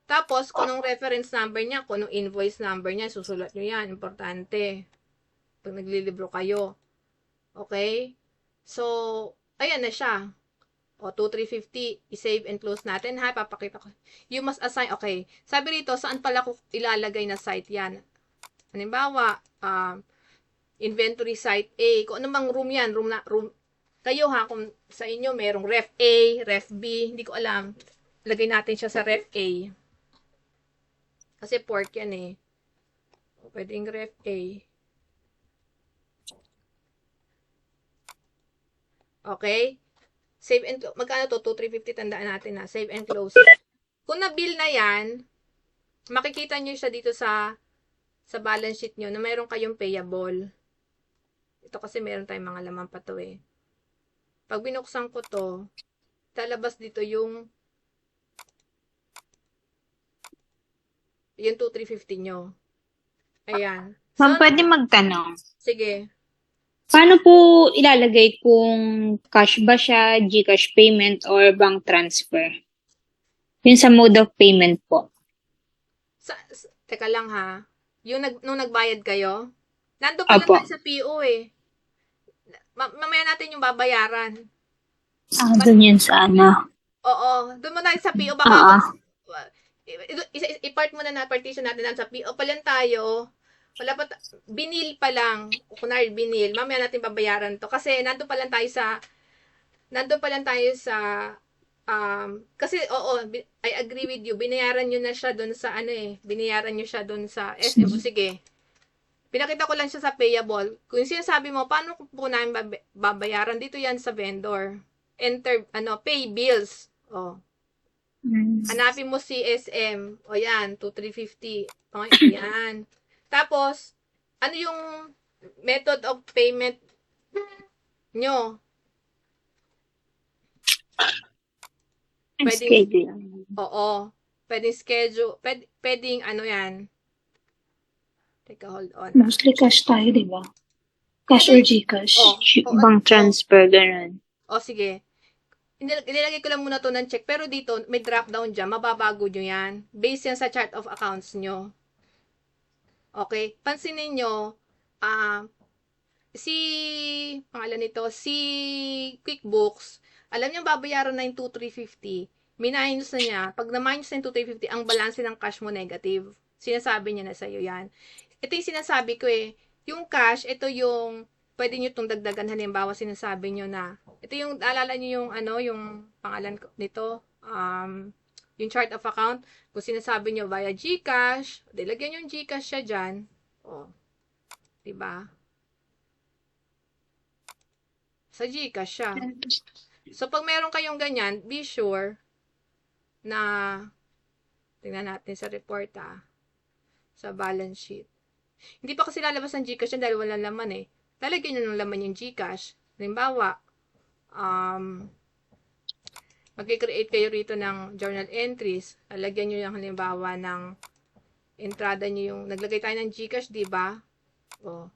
Tapos, kung anong reference number niya, kung anong invoice number niya, susulat nyo yan. Importante. Pag naglilibro kayo. Okay? So, ayan na siya. 2,350. I-save and close natin. Papakita ko. You must assign. Okay. Sabi rito, saan pala ko ilalagay na site yan? Halimbawa, inventory site A. Kung ano bang room yan? Room. Kayo kung sa inyo merong ref A, ref B, hindi ko alam. Lagay natin siya sa ref A. Kasi pork yan eh. Pwedeng ref A. Okay? Save and close. Magkano to? 2,350. Tandaan natin na. Save and close. Kung na-bill na yan, makikita nyo siya dito sa balance sheet nyo na mayroon kayong payable. Ito kasi meron tayong mga laman pa to eh. Pag binuksan ko to, talabas dito yung 2,350 nyo. Ayan. Ma'am, pwede magtanong. Sige. Paano po ilalagay kung cash ba siya, GCash payment, or bank transfer? Yun sa mode of payment po. Teka lang ha. Nung nagbayad kayo, nandun pa lang tayo sa PO eh. Mamaya natin yung babayaran. Doon yun sa ano. Oo. Doon mo na sa PO. Baka i-part mo na partition natin sa PO pa lang tayo. Wala pa, binil pa lang. Kunwari binil. Mamaya natin babayaran to. Kasi nandun pa lang tayo sa, kasi I agree with you. Binayaran nyo na siya doon sa binayaran nyo siya doon sa SM. Sige. Pinakita ko lang siya sa payable. Kung sinasabi mo, paano po namin babayaran? Dito yan sa vendor. Enter, pay bills. Hanapin mo CSM. Yan, 2,350. Yan. Tapos, ano yung method of payment nyo? Schedule. Pwedeng schedule. Pwedeng yan. Teka, hold on. Mostly cash tayo, di ba? Cash or GCash. Bank transfer, ganun. Sige. Nilagay ko lang muna to ng check. Pero dito, may drop down dyan. Mababago nyo yan. Based yan sa chart of accounts nyo. Okay? Pansinin nyo, pangalan nito, si QuickBooks, alam niyo babayaran na yung 2,350. Minus na niya. Pag na-minus na yung 2,350, ang balance ng cash mo negative. Sinasabi niya na sa'yo yan. Ito yung sinasabi ko eh. Yung cash, ito yung pwede nyo itong dagdagan. Halimbawa, sinasabi nyo na, ito yung, alala nyo yung, yung pangalan nito, yung chart of account. Kung sinasabi nyo via GCash, lagyan yung GCash siya dyan. O, diba? Sa GCash siya. So, pag meron kayong ganyan, be sure na, tingnan natin sa report sa balance sheet. Hindi pa kasi lalabas ang GCash yan dahil walang laman eh. Lalagyan nyo ng laman yung GCash. Halimbawa, mag-create kayo rito ng journal entries. Lalagyan nyo yung halimbawa ng entrada nyo yung, naglagay tayo ng GCash, di ba? O,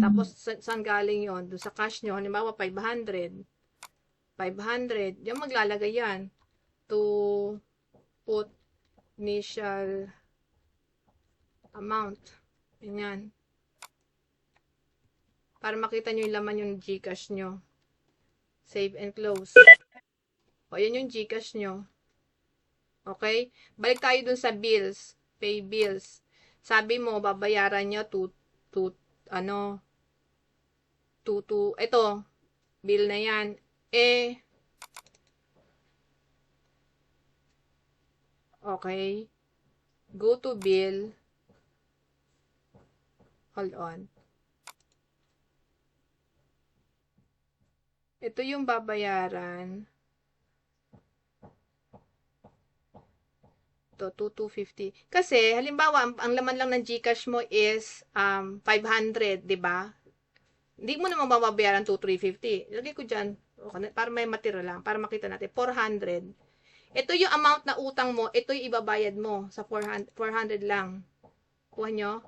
tapos, saan galing yon? Doon sa cash nyo, halimbawa, 500. 500. Yung maglalagay yan. To put initial amount. Ganyan. Para makita nyo yung laman yung GCash nyo. Save and close. O, yan yung GCash nyo. Okay? Balik tayo dun sa bills. Pay bills. Sabi mo, babayaran nyo ito, bill na yan. Okay. Go to bill. Hold on. Ito yung babayaran. Ito, 2,250. Kasi, halimbawa, ang laman lang ng GCash mo is 500, di ba? Hindi mo naman mababayaran 2,350. Ilagay ko dyan, para may matira lang, para makita natin, 400. Ito yung amount na utang mo, ito yung ibabayad mo sa 400 lang. Kuha nyo?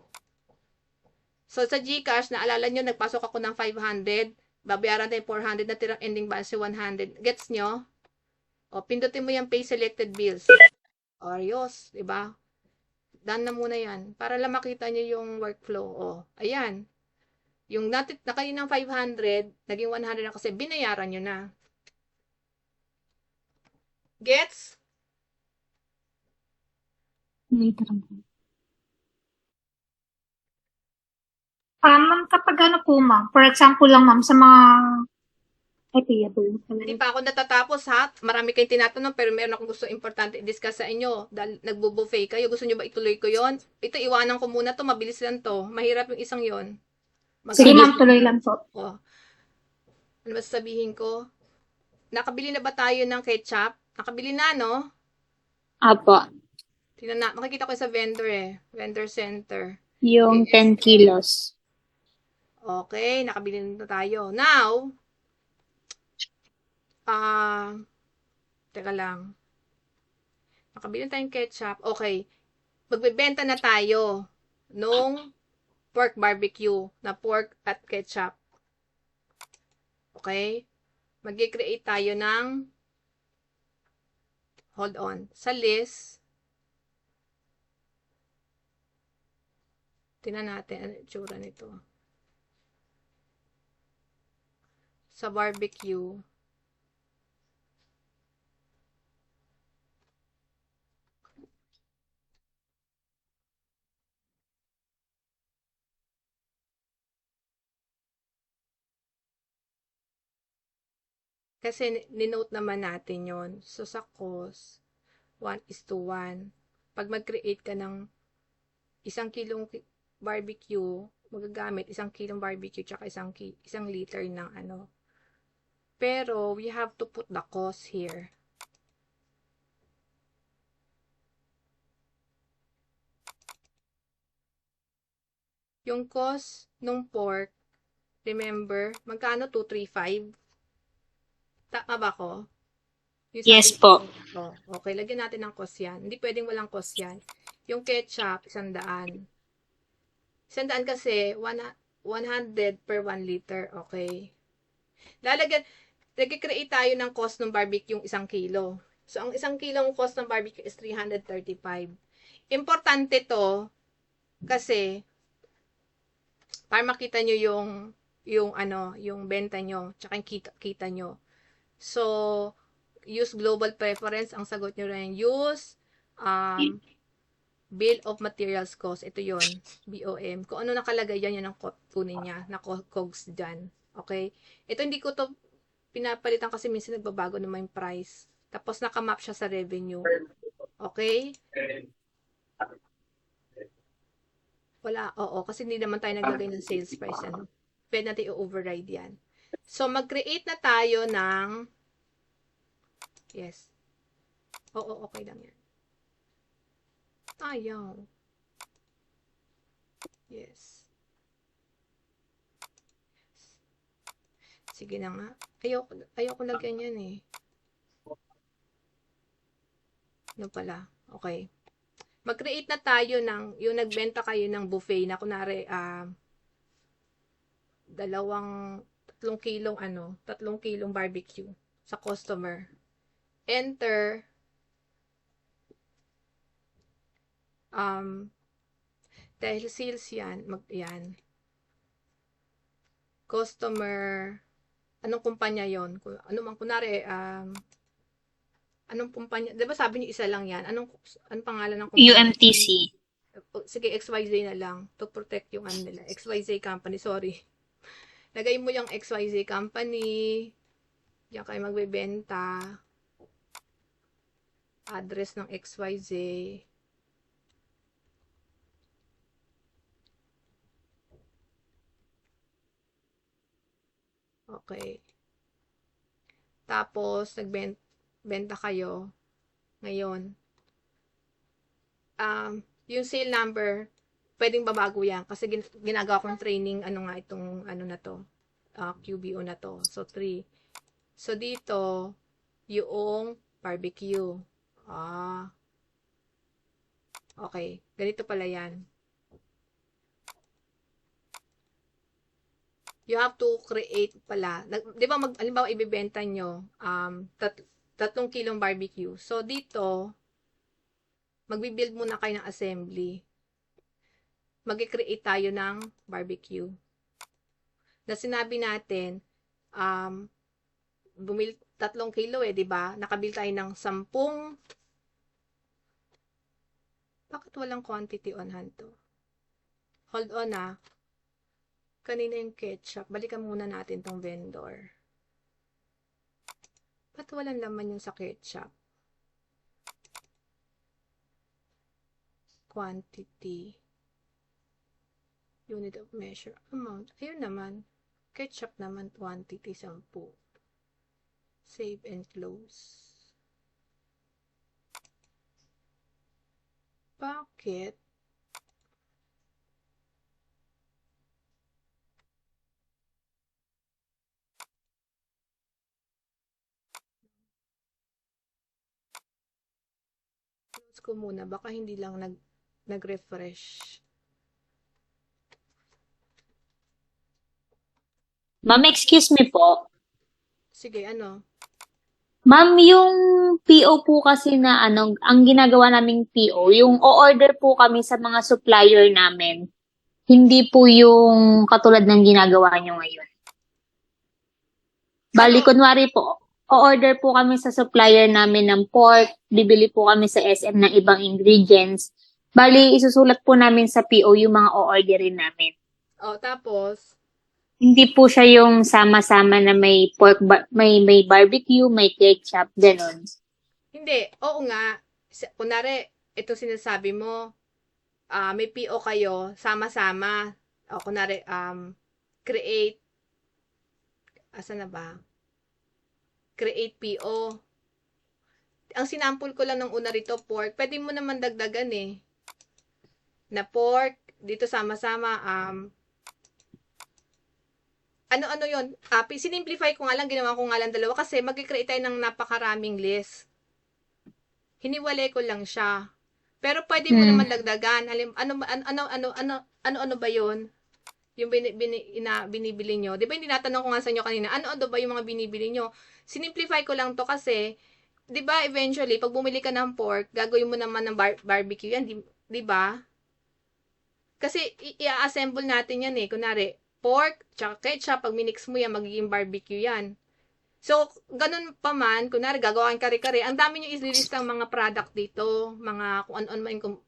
So, sa GCash, naalala nyo, nagpasok ako ng 500, babayaran tayo 400, natirang ending balance 100. Gets nyo? O, pindutin mo yung pay selected bills. Ayos, diba? Done na muna yan. Para lang makita nyo yung workflow. O, ayan. Yung nakain ng 500, naging 100 na kasi binayaran nyo na. Gets? Ma'am, kapag ano po, ma'am, for example lang, ma'am, sa mga payable. Hindi pa ako natatapos ha. Marami kayong tinatanong pero meron akong gusto importante i-discuss sa inyo. Dahil nagbo-buffet kayo. Gusto nyo ba ituloy ko yon? Ito, iwanan ko muna to. Mabilis lang to. Mahirap yung isang yon. Sige, ma'am, tuloy lang po. Oh. Ano ba sasabihin ko? Nakabili na ba tayo ng ketchup? Nakabili na, no? Apo. Tingnan na. Makikita ko sa vendor eh. Vendor center. Yung 10 kilos. Okay, nakabili na tayo. Now, teka lang. Nakabili na tayong ketchup. Okay. Magbebenta na tayo nung pork barbecue na pork at ketchup. Okay? Mag-create tayo ng hold on. Sa list, tingnan natin ano itsura nito. Sa barbecue, kasi ninote naman natin yon. So, sa cost, 1:1. Pag mag-create ka ng 1 kilong barbecue, magagamit 1 kilong barbecue tsaka 1 liter ng ano. Pero, we have to put the cost here. Yung cost nung pork, remember, magkano? 235? Tama ba ko? Yes po. Oh, okay, lagyan natin ng cost yan. Hindi pwedeng walang cost yan. Yung ketchup, 100. 100 kasi 100 per 1 liter. Okay. Lalagyan, nag-create tayo ng cost ng barbecue yung 1 kilo. So, ang 1 kilong cost ng barbecue is 335. Importante to kasi para makita nyo yung benta nyo, tsaka yung kita nyo. So, use global preference. Ang sagot nyo rin, use bill of materials cost. Ito yon BOM. Kung ano nakalagay yan, yan ang kunin niya, na COGS dyan. Okay? Ito hindi ko to pinapalitan kasi minsan nagbabago naman yung price. Tapos nakamap siya sa revenue. Okay? Wala, oo. Kasi hindi naman tayo naglagay ng sales price. Ano? Pwede natin i-override yan. So, mag-create na tayo ng yes. Oo, okay lang yan. Ayaw. Yes. Sige na nga. Ayoko na ganyan eh. Ano pala? Okay. Mag-create na tayo ng, yung nagbenta kayo ng buffet na kunwari, 3 kilong barbecue sa customer. Enter, dahil sales yan, yan. Customer, anong kumpanya yon? Ano man, kunwari, anong kumpanya? Diba sabi niyo isa lang yan? Anong pangalan ng kumpanya? UMTC. Sige, XYZ na lang. To protect yung ano nila. XYZ company, sorry. Lagay mo yung XYZ company. Diyan kayo magbebenta. Address ng XYZ. Okay. Tapos, nagbenta kayo ngayon. Yung sale number, pwedeng babago yan kasi ginagawa kong training, itong na to, QBO na to. So, 3. So, dito, yung barbecue. Okay. Ganito pala yan. You have to create pala. Di ba, halimbawa, ibibenta nyo, 3 kilong barbecue. So, dito, magbibuild muna kayo ng assembly. Mag-create tayo ng barbecue. Na sinabi natin, bumili 3 kilo di ba? Nakabil tayo ng 10. Bakit walang quantity on hand to? Hold on Kanina yung ketchup. Balikan muna natin tong vendor. Ba't walang laman yung sa ketchup? Quantity. Unit of measure. Amount. Ayun naman. Ketchup naman. Quantity 10. Save and close. Bakit? Close ko muna. Baka hindi lang nag-refresh. Ma'am, excuse me po. Sige, ano? Ma'am, yung PO po kasi na ang ginagawa naming PO, yung o-order po kami sa mga supplier namin. Hindi po yung katulad ng ginagawa nyo ngayon. Bali, kunwari po, o-order po kami sa supplier namin ng pork, bibili po kami sa SM ng ibang ingredients. Bali, isusulat po namin sa PO yung mga o-orderin namin. Tapos? Hindi po siya yung sama-sama na may pork, may barbecue, may ketchup, ganun. Hindi. Oo nga. Kunwari, ito sinasabi mo, may PO kayo, sama-sama. O, kunwari, create, asan na ba? Create PO. Ang sinample ko lang ng una rito, pork. Pwede mo naman dagdagan na pork, dito sama-sama, ano yon? Sinimplify ko nga lang, ginawa ko nga lang 2 kasi mag-create tayo ng napakaraming list. Hiniwalay ko lang siya. Pero pwede mo naman dagdagan. Ano ba 'yon? yung binibili nyo. Di ba hindi natanong ko nga sa inyo kanina, ano ba yung mga binibili nyo? Sinimplify ko lang to kasi, di ba eventually, pag bumili ka ng pork, gagawin mo naman ng barbecue yan, di ba? Kasi i-assemble natin yan eh. Kunwari, pork, tsaka ketchup, pag minix mo yan, magiging barbecue yan. So, ganun pa man, kunwari, gagawa kang kare-kare, ang dami nyo i-list ang mga product dito, mga kung ano-ano man yung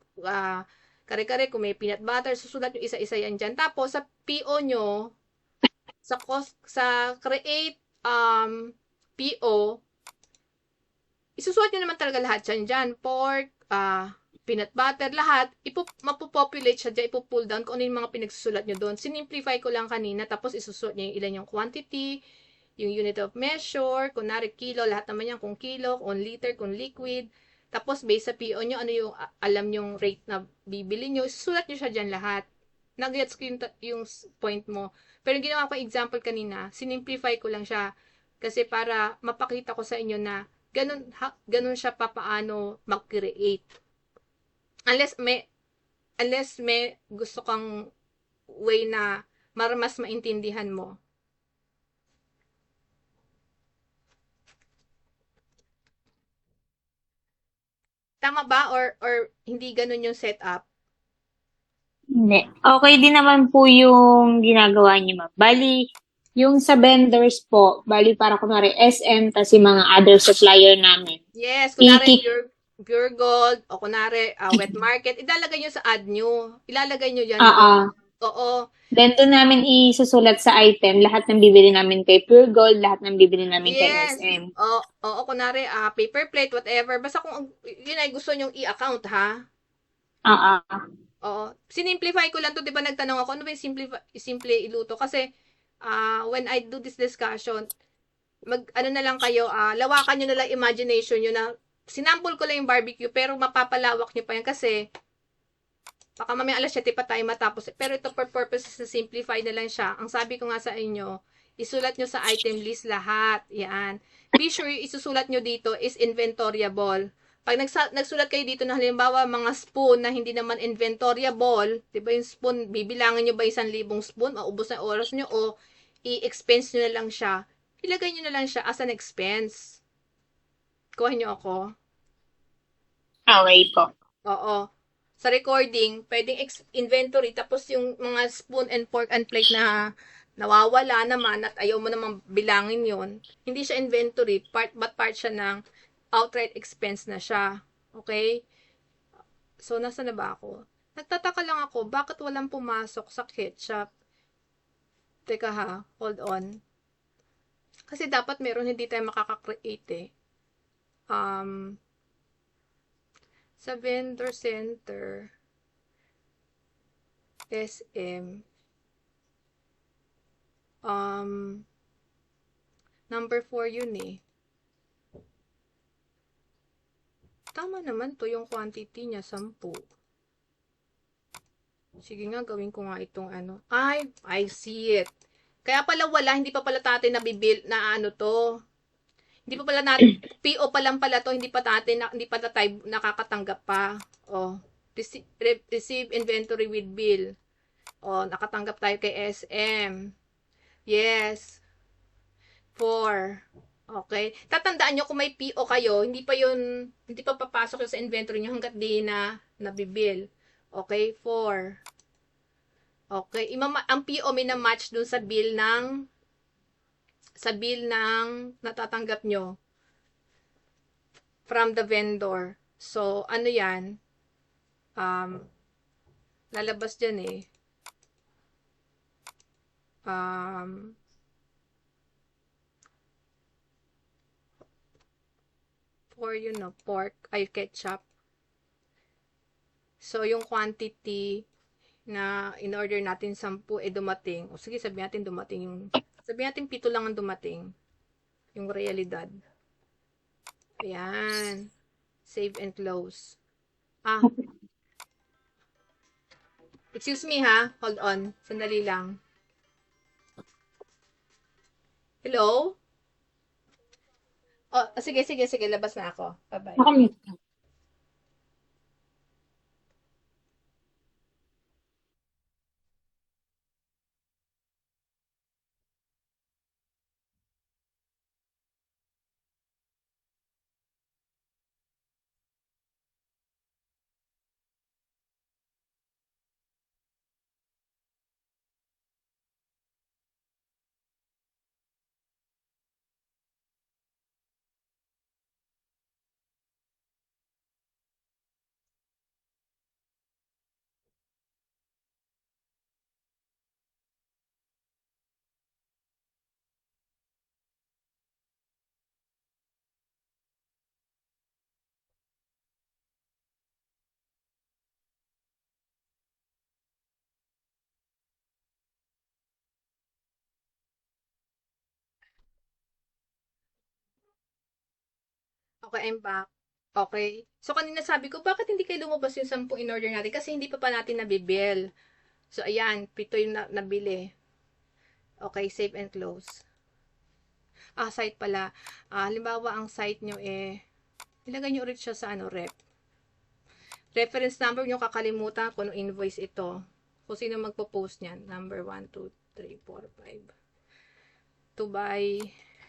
kare-kare, kung may peanut butter, susulat nyo isa-isa yan dyan. Tapos, sa PO nyo, sa create PO, isusulat nyo naman talaga lahat yan dyan. Pork, peanut butter, lahat, mapopopulate siya dyan, ipo-pull down kung ano yung mga pinagsusulat nyo doon. Sinimplify ko lang kanina, tapos isusulat nyo yung ilan yung quantity, yung unit of measure, kunwari kilo, lahat naman yan, kung kilo, kung liter, kung liquid. Tapos, based sa PO nyo, ano yung alam yung rate na bibili nyo, isusulat nyo siya dyan lahat. Nag-gets ko yung point mo. Pero yung ginawa ko example kanina, sinimplify ko lang siya. Kasi para mapakita ko sa inyo na ganun siya papaano mag-create. Unless may gusto kang way na mas maintindihan mo. Tama ba? Or hindi ganun yung setup? Hindi. Okay din naman po yung ginagawa niyo, ma'am. Bali, yung sa vendors po, bali para kunwari SM, tas yung mga other supplier namin. Yes, kunwari Ikik, pure gold o kunwari wet market, ilalagay nyo sa ad nyo. Ilalagay nyo yan oo. doon. Oo. Then, doon namin isusulat sa item, lahat ng bibili namin kay Pure Gold, lahat ng bibili namin kay Yes. SM. Oo, kunwari paper plate, whatever. Basta kung yun ay gusto nyong i-account, ha? Oo. Oo. Sinimplify ko lang to, 'di ba nagtanong ako, ano ba yung simple iluto? Kasi when I do this discussion, ano na lang kayo, lawakan nyo na lang imagination nyo na sinample ko lang yung barbecue, pero mapapalawak nyo pa yan kasi baka mamaya alas 7 pa tayo matapos. Pero ito for purposes na simplify na lang siya. Ang sabi ko nga sa inyo, isulat nyo sa item list lahat. Yan. Be sure yung isusulat nyo dito is inventoriable. Pag nagsulat kayo dito na halimbawa mga spoon na hindi naman inventoriable, di ba yung spoon, bibilangin nyo ba 1,000 spoon, maubos na oras nyo o i-expense nyo na lang siya, ilagay nyo na lang siya as an expense. Kuha nyo ako. Okay po. Oo. Sa recording, pwedeng inventory, tapos yung mga spoon and fork and plate na nawawala naman at ayaw mo naman bilangin yon, hindi siya inventory, but part siya ng outright expense na siya. Okay? So, nasa na ba ako? Nagtataka lang ako, bakit walang pumasok sa ketchup? Teka ha, hold on. Kasi dapat meron, hindi tayo makaka-create eh. Sa vendor center, SM, number 4 yun eh. Tama naman to yung quantity niya, 10. Sige nga, gawin ko nga itong ano. Ay, I see it. Kaya pala wala, hindi pa pala natin nabibil na ano to. Hindi pa pala natin, PO pa lang pala to, hindi pa tayo nakakatanggap pa. Oh, receive inventory with bill. Oh, nakatanggap tayo kay SM. Yes. 4. Okay. Tatandaan nyo kung may PO kayo, hindi pa papasok sa inventory nyo hanggat di na nabibil. Okay, 4. Okay, ang PO may na-match dun sa bill ng natatanggap nyo from the vendor. So, ano yan? Lalabas dyan eh. For pork, ketchup. So, yung quantity na in-order natin 10 dumating. O sige, sabihin natin 7 lang ang dumating. Yung realidad. Ayan. Save and close. Excuse me ha. Hold on. Sandali lang. Hello? Oh, sige. Labas na ako. Bye-bye. Nakamute. Okay, I'm back. Okay. So, kanina sabi ko, bakit hindi kayo lumabas yung 10 in-order natin? Kasi hindi pa natin nabibil. So, ayan, 7 yung nabili. Okay, save and close. Site pala. Halimbawa, ang site nyo ilagay nyo ulit siya sa rep. Reference number nyo kakalimutan kung invoice ito. Kung sino magpo-post niyan. Number 1, 2, 3, 4, 5. To buy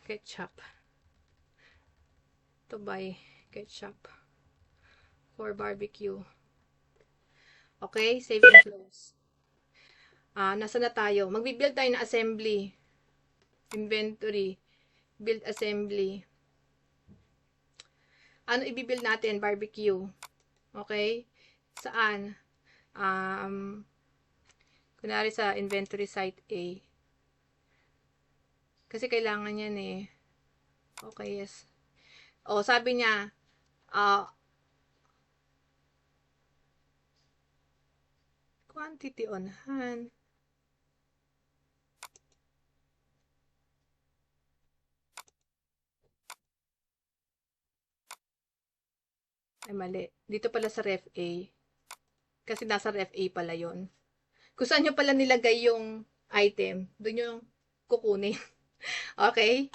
ketchup. To buy ketchup for barbecue. Okay, save and close. Nasa na tayo? Magbi-build tayo ng assembly. Inventory. Build assembly. Ano i-build natin? Barbecue. Okay? Saan? Kunwari sa inventory site A. Kasi kailangan yan Okay, yes. Sabi niya, quantity on hand. Ay, mali. Dito pala sa ref A. Kasi nasa ref A pala yon. Kung saan nyo pala nilagay yung item, doon yung kukunin. Okay?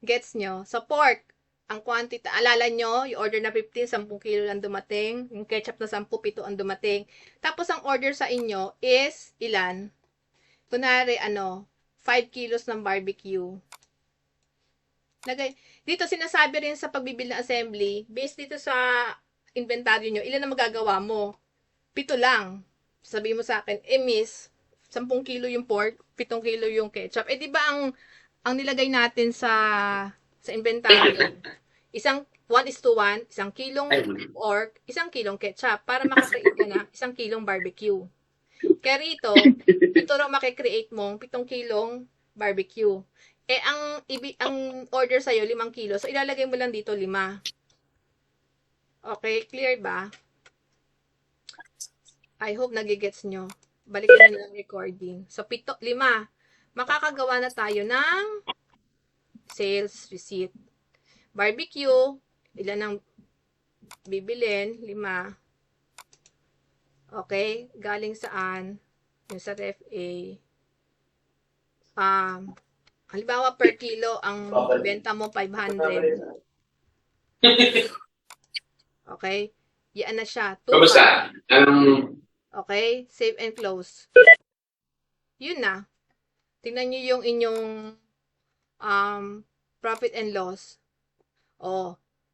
Gets nyo? Sa pork, ang quantity, alala nyo, yung order na 15, 10 kilo lang dumating. Yung ketchup na 10, 7 ang dumating. Tapos, ang order sa inyo is, ilan? Kunwari, 5 kilos ng barbecue. Dito, sinasabi rin sa pagbibili ng assembly, based dito sa inventaryo nyo, ilan na magagawa mo? 7 lang. Sabihin mo sa akin, miss, 10 kilo yung pork, 7 kilo yung ketchup. Di ba ang nilagay natin sa inventaryo, 1:1, 1 kilong pork, 1 kilong ketchup, para makakreate ka na 1 kilong barbecue. Kaya rito, ito raw makikreate mong 7 kilong barbecue. Ang order sa'yo, 5 kilo. So, ilalagay mo lang dito 5. Okay, clear ba? I hope nagigets nyo. Balikan nyo ng recording. So, 5. Makakagawa na tayo ng sales receipt. Barbecue, ilan ang bibilin? 5. Okay, galing saan? Yung sa ref A. Halimbawa, per kilo, ang benta mo 500. Okay? Yan na siya. 2. Kamusta? Okay? Save and close. Yun na. Tingnan nyo yung inyong profit and loss.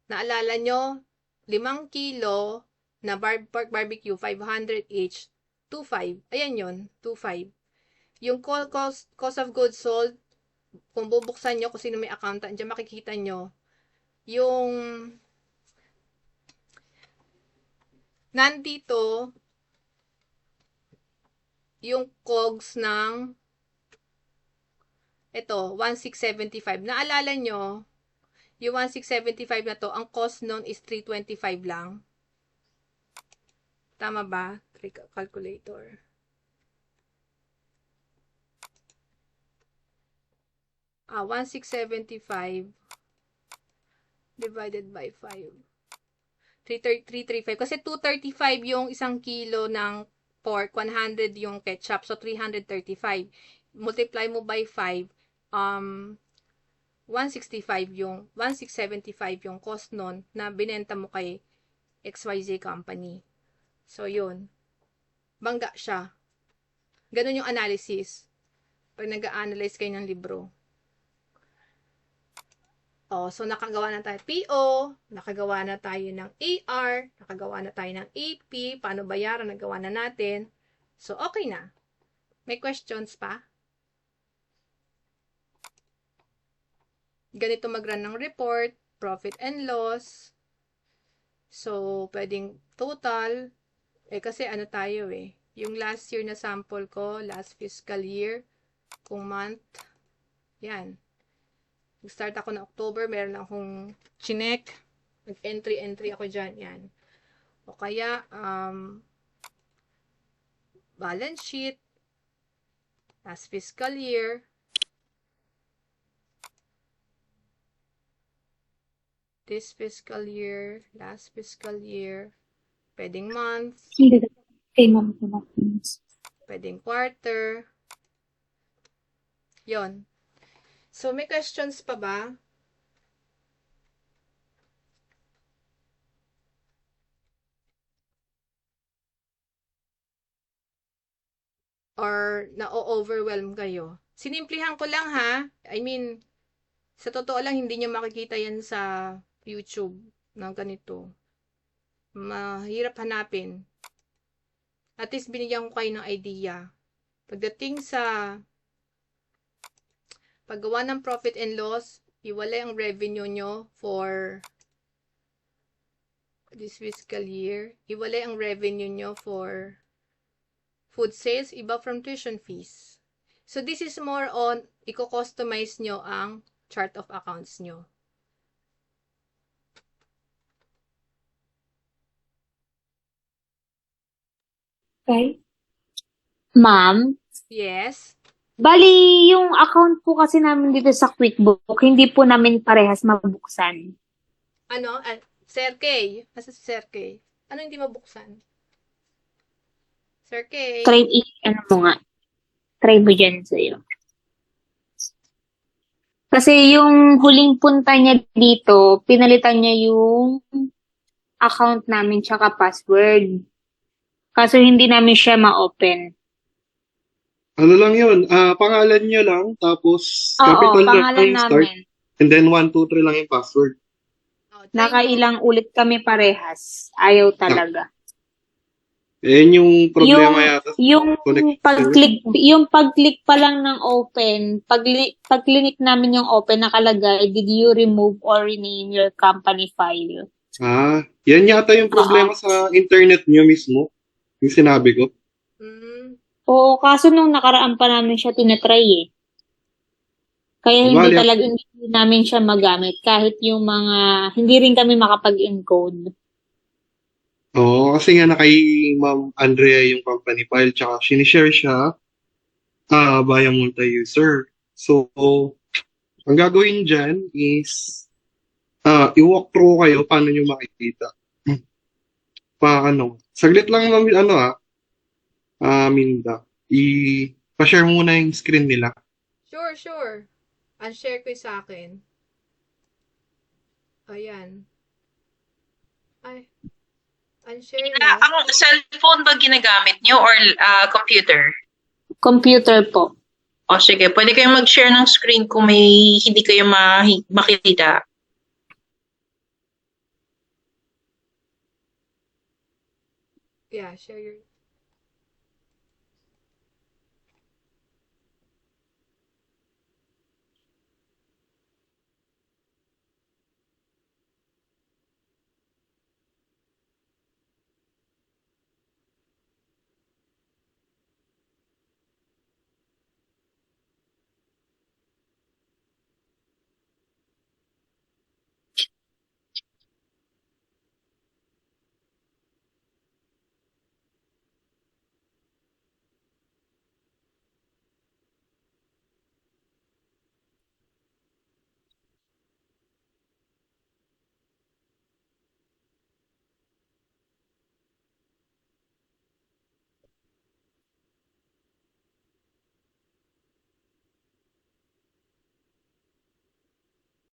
Naalala nyo, 5 kilo na pork barbecue, 500 each, 2.5. Ayan yun, 2.5. Yung cost of goods sold, kung bubuksan nyo, kung sino may accountant dyan, makikita nyo, yung nandito, yung COGS ng 1,675. Naalala nyo, yung 1,675 na to, ang cost nun is 325 lang. Tama ba? Calculator. Ah, 1,675 divided by 5. 335. Kasi 235 yung 1 kilo ng pork, 100 yung ketchup, so 335. Multiply mo by 5, 165 yung, 1,675 yung cost nun na binenta mo kay XYZ company. So, yun. Bangga siya. Ganun yung analysis. Pag nag-a-analyze kayo ng libro. So nakagawa na tayo PO, nakagawa na tayo ng AR, nakagawa na tayo ng AP, paano bayaran, nagawa na natin. So, okay na. May questions pa? Ganito mag-run ng report, profit and loss. So, pwedeng total. Kasi ano tayo yung last year na sample ko, last fiscal year, kung month, yan. Nag-start ako na October, meron akong chinek. Nag-entry ako dyan. Yan. O kaya, balance sheet, last fiscal year. this fiscal year, last fiscal year, pwedeng month, Hindi kay ma'am ko na. pwedeng quarter. Yon. So, may questions pa ba? Or na-overwhelm kayo? Sinimplihan ko lang ha. I mean, sa totoo lang, hindi nyo makikita yan sa YouTube na ganito. Mahirap hanapin. At least binigyan ko kayo ng idea. Pagdating sa paggawa ng profit and loss, iwalay ang revenue nyo for this fiscal year. Iwalay ang revenue nyo for food sales, iba from tuition fees. So, this is more on, i-customize nyo ang chart of accounts nyo. Okay? Ma'am, Yes? bali yung account po kasi namin dito sa QuickBook, hindi po namin parehas mabuksan. Ano? Sir K. Asa si Sir K? Ano hindi mabuksan? Sir K. Try, ano mo nga, try mo dyan sa'yo. Kasi yung huling punta niya dito, pinalitan niya yung account namin tsaka password. Kaso hindi namin siya ma-open. Ano lang yun, pangalan nyo lang, tapos Oo, capital pangalan lang yung start, namin. and then 1, 2, 3 lang yung password. Oh, try nyo. Nakailang ulit kami parehas. Ayaw talaga. Yung problema yata. Yung Connection. pag-click pa lang ng open, pag-click namin yung open, nakalagay, did you remove or rename your company file? Yan yata yung problema sa internet nyo mismo, yung sinabi ko. Oo, kaso nung nakaraan pa namin siya tinatry eh. Kaya hindi namin siya magamit kahit yung mga, hindi rin kami makapag-encode. Oo, kasi nga kay Ma'am Andrea yung company file, tsaka sinishare siya via multi-user. So, ang gagawin dyan is i-walk through kayo paano nyo makikita. Saglit lang namin, Minda, pa-share muna yung screen nila. Sure. Unshare ko yung sa akin. Ayan. Ay. Unshare na. Ang cellphone ba ginagamit nyo or computer? Computer po. O sige, pwede kayong mag-share ng screen kung may hindi kayo makita. Yeah, share your